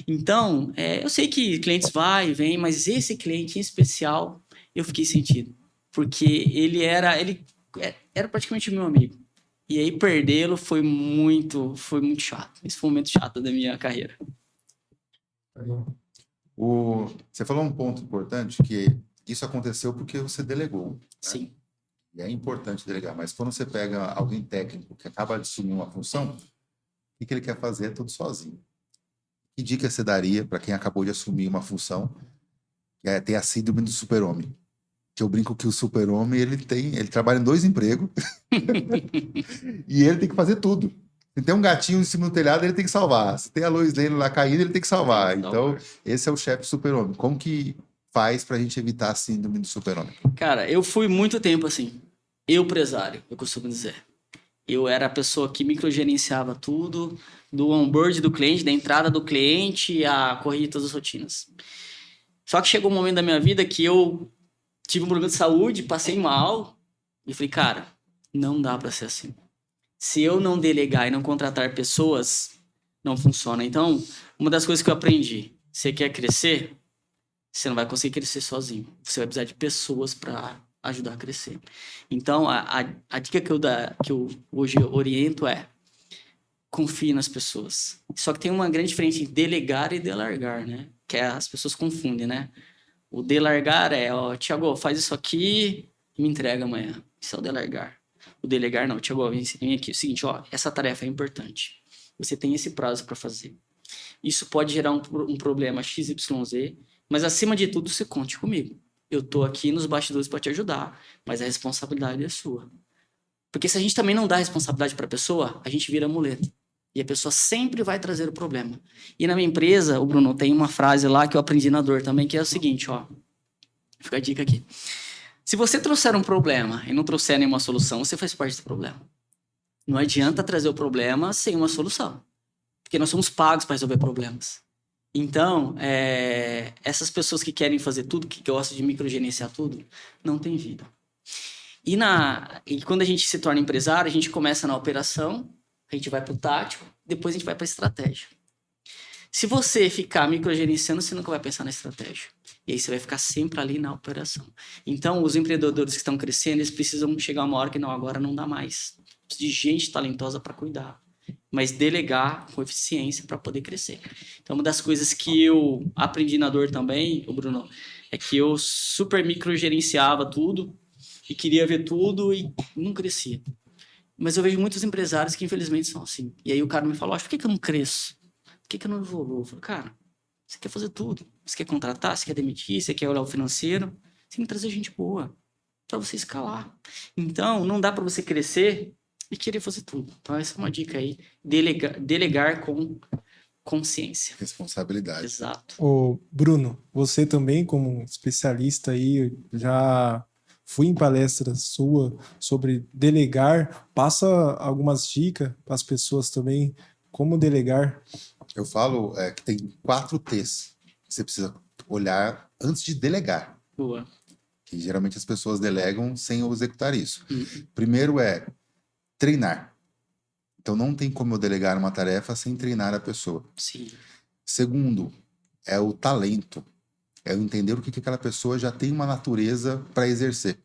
Então, eu sei que clientes vai e vem, mas esse cliente em especial, eu fiquei sentido. Porque ele era praticamente meu amigo. E aí, perdê-lo foi muito chato. Esse foi um momento chato da minha carreira. Você falou um ponto importante, que isso aconteceu porque você delegou. Né? Sim. E é importante delegar, mas quando você pega alguém técnico que acaba de assumir uma função, o que ele quer fazer é tudo sozinho. Que dica você daria para quem acabou de assumir uma função, que é ter a síndrome do super-homem? Que eu brinco que o super-homem, ele trabalha em 2 empregos e ele tem que fazer tudo. Se tem um gatinho em cima do telhado, ele tem que salvar. Se tem a Lois Lane lá caindo, ele tem que salvar. Então, esse é o chefe super-homem. Como que faz pra gente evitar a síndrome do super-homem? Cara, eu fui muito tempo assim. Eu, empresário, eu costumo dizer. Eu era a pessoa que microgerenciava tudo, do onboard do cliente, da entrada do cliente, a corrida, todas as rotinas. Só que chegou um momento da minha vida que eu tive um problema de saúde, passei mal, e falei, cara, não dá pra ser assim. Se eu não delegar e não contratar pessoas, não funciona. Então, uma das coisas que eu aprendi, você quer crescer, você não vai conseguir crescer sozinho. Você vai precisar de pessoas para ajudar a crescer. Então, a dica que eu hoje oriento é confie nas pessoas. Só que tem uma grande diferença entre delegar e delargar, né? Que as pessoas confundem, né? O delargar Thiago, faz isso aqui e me entrega amanhã. Isso é o delargar. O o delegar não. Tiago, vem aqui. É o seguinte, ó, essa tarefa é importante. Você tem esse prazo para fazer. Isso pode gerar um problema XYZ, mas acima de tudo, você conte comigo. Eu tô aqui nos bastidores para te ajudar, mas a responsabilidade é sua. Porque se a gente também não dá responsabilidade para a pessoa, a gente vira muleta. E a pessoa sempre vai trazer o problema. E na minha empresa, o Bruno, tem uma frase lá que eu aprendi na dor também, que é o seguinte, ó. Fica a dica aqui. Se você trouxer um problema e não trouxer nenhuma solução, você faz parte do problema. Não adianta trazer o problema sem uma solução. Porque nós somos pagos para resolver problemas. Então, essas pessoas que querem fazer tudo, que gostam de microgerenciar tudo, não tem vida. E quando a gente se torna empresário, a gente começa na operação, a gente vai para o tático, depois a gente vai para a estratégia. Se você ficar microgerenciando, você nunca vai pensar na estratégia. E aí você vai ficar sempre ali na operação. Então, os empreendedores que estão crescendo, eles precisam chegar uma hora que não, agora não dá mais. Precisa de gente talentosa para cuidar. Mas delegar com eficiência para poder crescer. Então, uma das coisas que eu aprendi na dor também, o Bruno, é que eu super microgerenciava tudo e queria ver tudo e não crescia. Mas eu vejo muitos empresários que, infelizmente, são assim. E aí o cara me falou, por que eu não cresço? Por que eu não evoluo? Eu falei, cara, você quer fazer tudo. Você quer contratar, você quer demitir, você quer olhar o financeiro. Você tem que trazer gente boa para você escalar. Então, não dá para você crescer e querer fazer tudo. Então, essa é uma dica aí. Delegar com consciência. Responsabilidade. Exato. Ô, Bruno, você também, como especialista aí, já fui em palestra sua sobre delegar. Passa algumas dicas para as pessoas também, como delegar. Eu falo que tem 4 T's que você precisa olhar antes de delegar. Boa. Que geralmente as pessoas delegam sem executar isso. Primeiro é treinar. Então não tem como eu delegar uma tarefa sem treinar a pessoa. Sim. Segundo, é o talento. É eu entender o que aquela pessoa já tem uma natureza para exercer.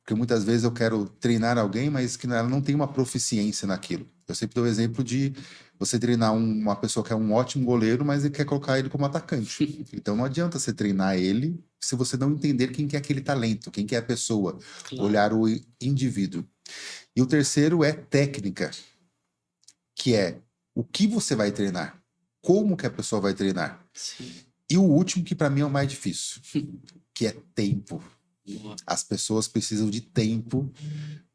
Porque muitas vezes eu quero treinar alguém, mas que ela não tem uma proficiência naquilo. Eu sempre dou o exemplo de você treinar uma pessoa que é um ótimo goleiro, mas ele quer colocar ele como atacante. Então não adianta você treinar ele se você não entender quem que é aquele talento, quem que é a pessoa, Claro. olhar o indivíduo. E o terceiro é técnica, que é o que você vai treinar, como que a pessoa vai treinar. Sim. E o último, que para mim é o mais difícil, que é tempo. Boa. As pessoas precisam de tempo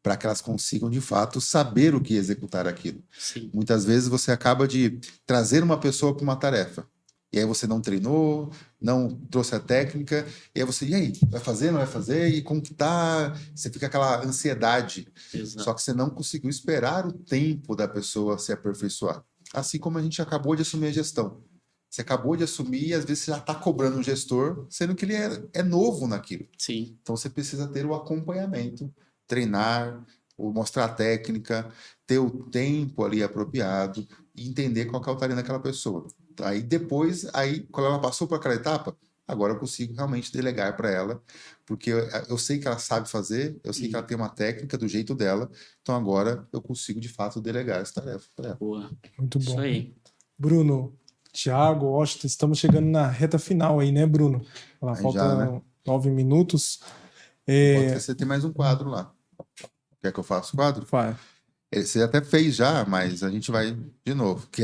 para que elas consigam, de fato, saber o que executar aquilo. Sim. Muitas vezes você acaba de trazer uma pessoa para uma tarefa, e aí você não treinou, não trouxe a técnica, e aí você, e aí, vai fazer, não vai fazer? E como que tá? Você fica aquela ansiedade. Exato. Só que você não conseguiu esperar o tempo da pessoa se aperfeiçoar. Assim como a gente acabou de assumir a gestão. Você acabou de assumir e às vezes você já está cobrando um gestor, sendo que ele é novo naquilo. Sim. Então você precisa ter o acompanhamento, treinar, mostrar a técnica, ter o tempo ali apropriado e entender qual que é o talento daquela pessoa. Aí depois, quando ela passou por aquela etapa, agora eu consigo realmente delegar para ela, porque eu sei que ela sabe fazer, eu sei que ela tem uma técnica do jeito dela, então agora eu consigo de fato delegar essa tarefa para ela. Boa. Muito bom. Isso aí. Bruno, Thiago, Washington, estamos chegando na reta final aí, né, Bruno? Aí Falta já, né? 9 minutos. Você tem mais um quadro lá. Quer que eu faça o quadro? Vai. Você até fez já, mas a gente vai de novo, que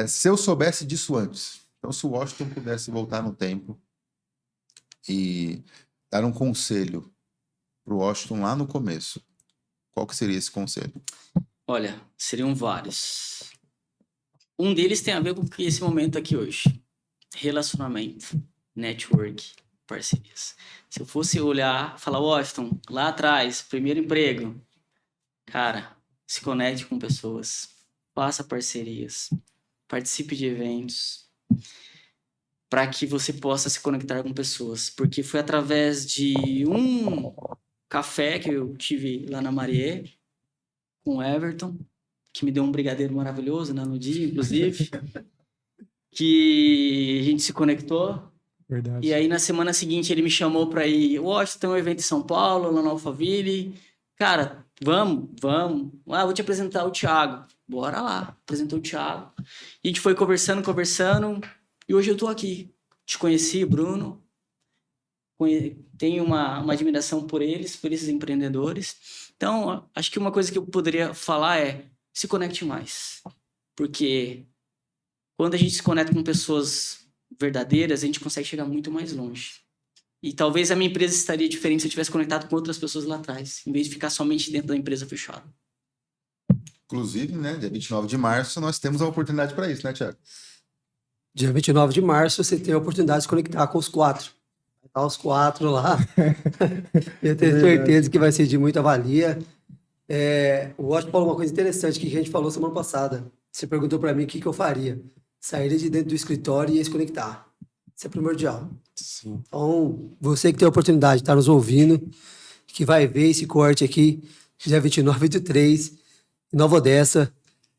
se eu soubesse disso antes. Então, se o Washington pudesse voltar no tempo e dar um conselho para o Washington lá no começo, qual que seria esse conselho? Olha, seriam vários. Um deles tem a ver com esse momento aqui hoje. Relacionamento, network, parcerias. Se eu fosse olhar, falar, Washington, lá atrás, primeiro emprego, cara, se conecte com pessoas, faça parcerias, participe de eventos, para que você possa se conectar com pessoas. Porque foi através de um café que eu tive lá na Marié, com o Everton, que me deu um brigadeiro maravilhoso, né, no dia, inclusive, que a gente se conectou. Verdade. E aí, na semana seguinte, ele me chamou para ir, Washington, tem um evento em São Paulo, lá na Alphaville. Cara, vamos. Vou te apresentar o Thiago. Bora lá. Apresentou o Thiago. E a gente foi conversando, e hoje eu tô aqui. Te conheci, Bruno. tenho uma admiração por esses empreendedores. Então, acho que uma coisa que eu poderia falar é se conecte mais. Porque quando a gente se conecta com pessoas verdadeiras, a gente consegue chegar muito mais longe. E talvez a minha empresa estaria diferente se eu tivesse conectado com outras pessoas lá atrás, em vez de ficar somente dentro da empresa fechada. Inclusive, né, dia 29 de março, nós temos a oportunidade para isso, né, Thiago? Dia 29 de março, você tem a oportunidade de se conectar com os 4. Vai estar os 4 lá. Eu tenho certeza que vai ser de muita valia. O Washington falou uma coisa interessante que a gente falou semana passada. Você perguntou para mim o que eu faria. Sairia de dentro do escritório e ia se conectar. Isso é primordial. Sim. Então, você que tem a oportunidade de estar nos ouvindo, que vai ver esse corte aqui, dia 29/3, em Nova Odessa,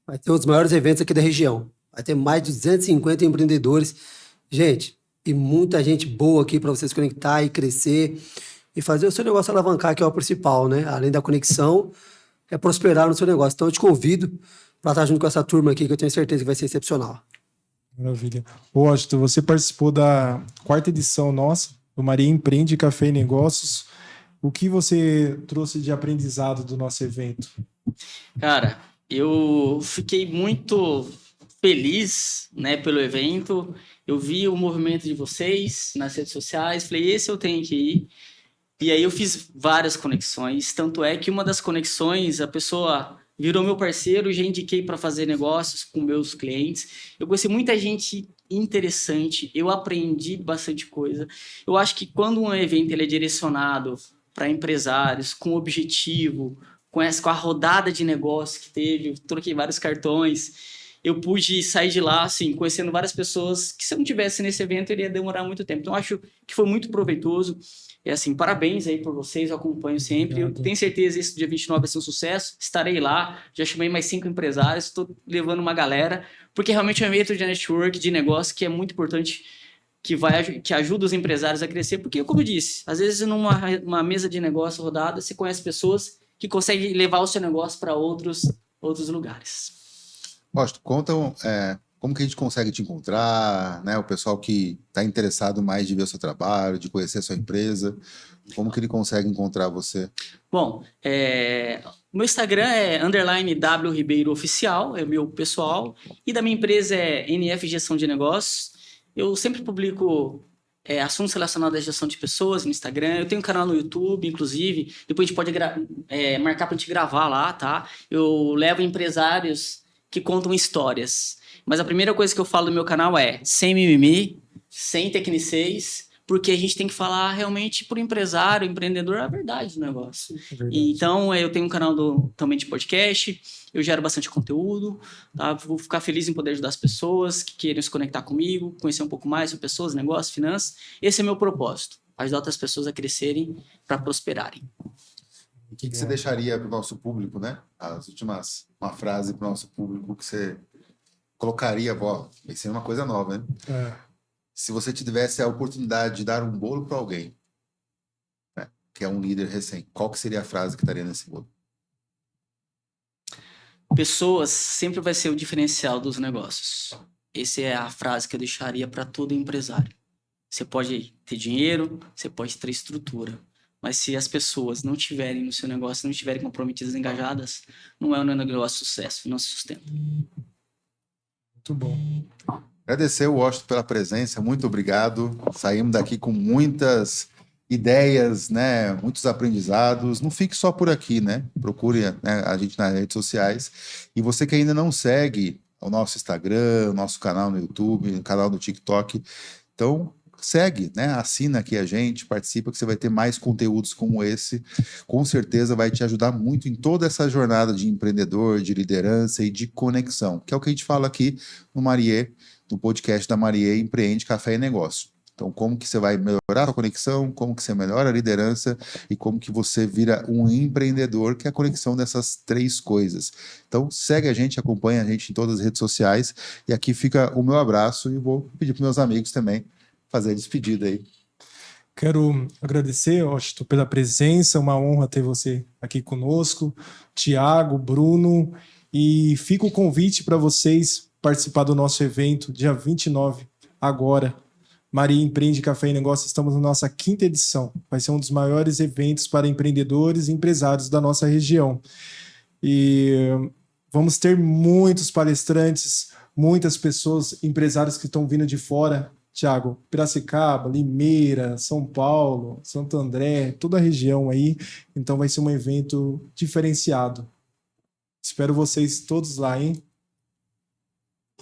vai ter um dos maiores eventos aqui da região. Vai ter mais de 250 empreendedores. Gente, e muita gente boa aqui para você se conectar e crescer e fazer o seu negócio alavancar, que é o principal, né? Além da conexão, é prosperar no seu negócio. Então, eu te convido para estar junto com essa turma aqui, que eu tenho certeza que vai ser excepcional. Maravilha. Washington, você participou da 4ª edição nossa, do Maria Empreende Café e Negócios. O que você trouxe de aprendizado do nosso evento? Cara, eu fiquei muito feliz, né, pelo evento. Eu vi o movimento de vocês nas redes sociais, falei, esse eu tenho que ir. E aí eu fiz várias conexões, tanto é que uma das conexões, a pessoa virou meu parceiro, já indiquei para fazer negócios com meus clientes. Eu conheci muita gente interessante, eu aprendi bastante coisa. Eu acho que quando um evento ele é direcionado para empresários, com objetivo, com a rodada de negócio que teve, eu troquei vários cartões, eu pude sair de lá, assim, conhecendo várias pessoas que se eu não tivesse nesse evento, iria demorar muito tempo. Então, eu acho que foi muito proveitoso. E assim, parabéns aí por vocês, eu acompanho sempre. Obrigado. Eu tenho certeza que esse dia 29 vai ser um sucesso. Estarei lá, já chamei mais 5 empresários, estou levando uma galera, porque realmente é um evento de network, de negócio, que é muito importante, que ajuda os empresários a crescer. Porque, como eu disse, às vezes numa mesa de negócio rodada, você conhece pessoas que conseguem levar o seu negócio para outros lugares. Washington, conta como que a gente consegue te encontrar, né? O pessoal que está interessado mais de ver o seu trabalho, de conhecer a sua empresa, como que ele consegue encontrar você? Bom, o meu Instagram é _WRibeiroOficial, é o meu pessoal, e da minha empresa é NF Gestão de Negócios. Eu sempre publico assuntos relacionados à gestão de pessoas no Instagram. Eu tenho um canal no YouTube, inclusive, depois a gente pode marcar para a gente gravar lá, tá? Eu levo empresários que contam histórias. Mas a primeira coisa que eu falo no meu canal é sem mimimi, sem tecnicês, porque a gente tem que falar realmente para o empresário, empreendedor, a verdade do negócio. Então, eu tenho um canal também de podcast, eu gero bastante conteúdo, tá? Vou ficar feliz em poder ajudar as pessoas que queiram se conectar comigo, conhecer um pouco mais sobre pessoas, negócios, finanças. Esse é meu propósito, ajudar outras pessoas a crescerem para prosperarem. O que você deixaria para o nosso público, né? Uma frase para o nosso público que você colocaria, vai ser uma coisa nova, né? Se você tivesse a oportunidade de dar um bolo para alguém, né, que é um líder recém, qual que seria a frase que estaria nesse bolo? Pessoas sempre vai ser o diferencial dos negócios. Essa é a frase que eu deixaria para todo empresário. Você pode ter dinheiro, você pode ter estrutura, mas se as pessoas não estiverem no seu negócio, não estiverem comprometidas, engajadas, não é um negócio de sucesso, não se sustenta. Muito bom. Agradecer o Washington pela presença, muito obrigado. Saímos daqui com muitas ideias, né? Muitos aprendizados. Não fique só por aqui, né? Procure, né, a gente nas redes sociais. E você que ainda não segue o nosso Instagram, o nosso canal no YouTube, o canal do TikTok, então segue, né? Assina aqui a gente, participa, que você vai ter mais conteúdos como esse. Com certeza vai te ajudar muito em toda essa jornada de empreendedor, de liderança e de conexão, que é o que a gente fala aqui no Marie, no podcast da Marie Empreende Café e Negócio. Então, como que você vai melhorar a conexão, como que você melhora a liderança e como que você vira um empreendedor, que é a conexão dessas 3 coisas. Então, segue a gente, acompanha a gente em todas as redes sociais e aqui fica o meu abraço e vou pedir para meus amigos também fazer a despedida aí. Quero agradecer, Washington, pela presença, uma honra ter você aqui conosco, Thiago, Bruno, e fica o convite para vocês participar do nosso evento, dia 29, agora, Maria Empreende Café e Negócio, estamos na nossa 5ª edição. Vai ser um dos maiores eventos para empreendedores e empresários da nossa região. E vamos ter muitos palestrantes, muitas pessoas, empresários que estão vindo de fora, Thiago, Piracicaba, Limeira, São Paulo, Santo André, toda a região aí. Então vai ser um evento diferenciado. Espero vocês todos lá, hein?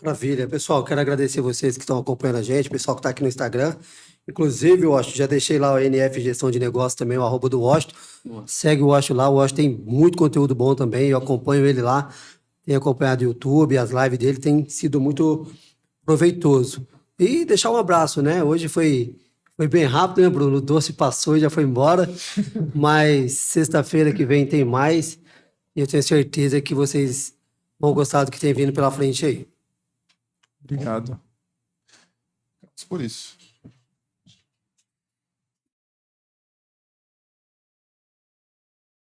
Maravilha. Pessoal, quero agradecer vocês que estão acompanhando a gente, pessoal que está aqui no Instagram. Inclusive, Washington, já deixei lá o NF Gestão de Negócios também, o @ do Washington. Segue o Washington lá, o Washington tem muito conteúdo bom também, eu acompanho ele lá. Tenho acompanhado o YouTube, as lives dele, tem sido muito proveitoso. E deixar um abraço, né? Hoje foi bem rápido, né, Bruno? O doce passou e já foi embora. Mas sexta-feira que vem tem mais. E eu tenho certeza que vocês vão gostar do que tem vindo pela frente aí. Obrigado. Por isso.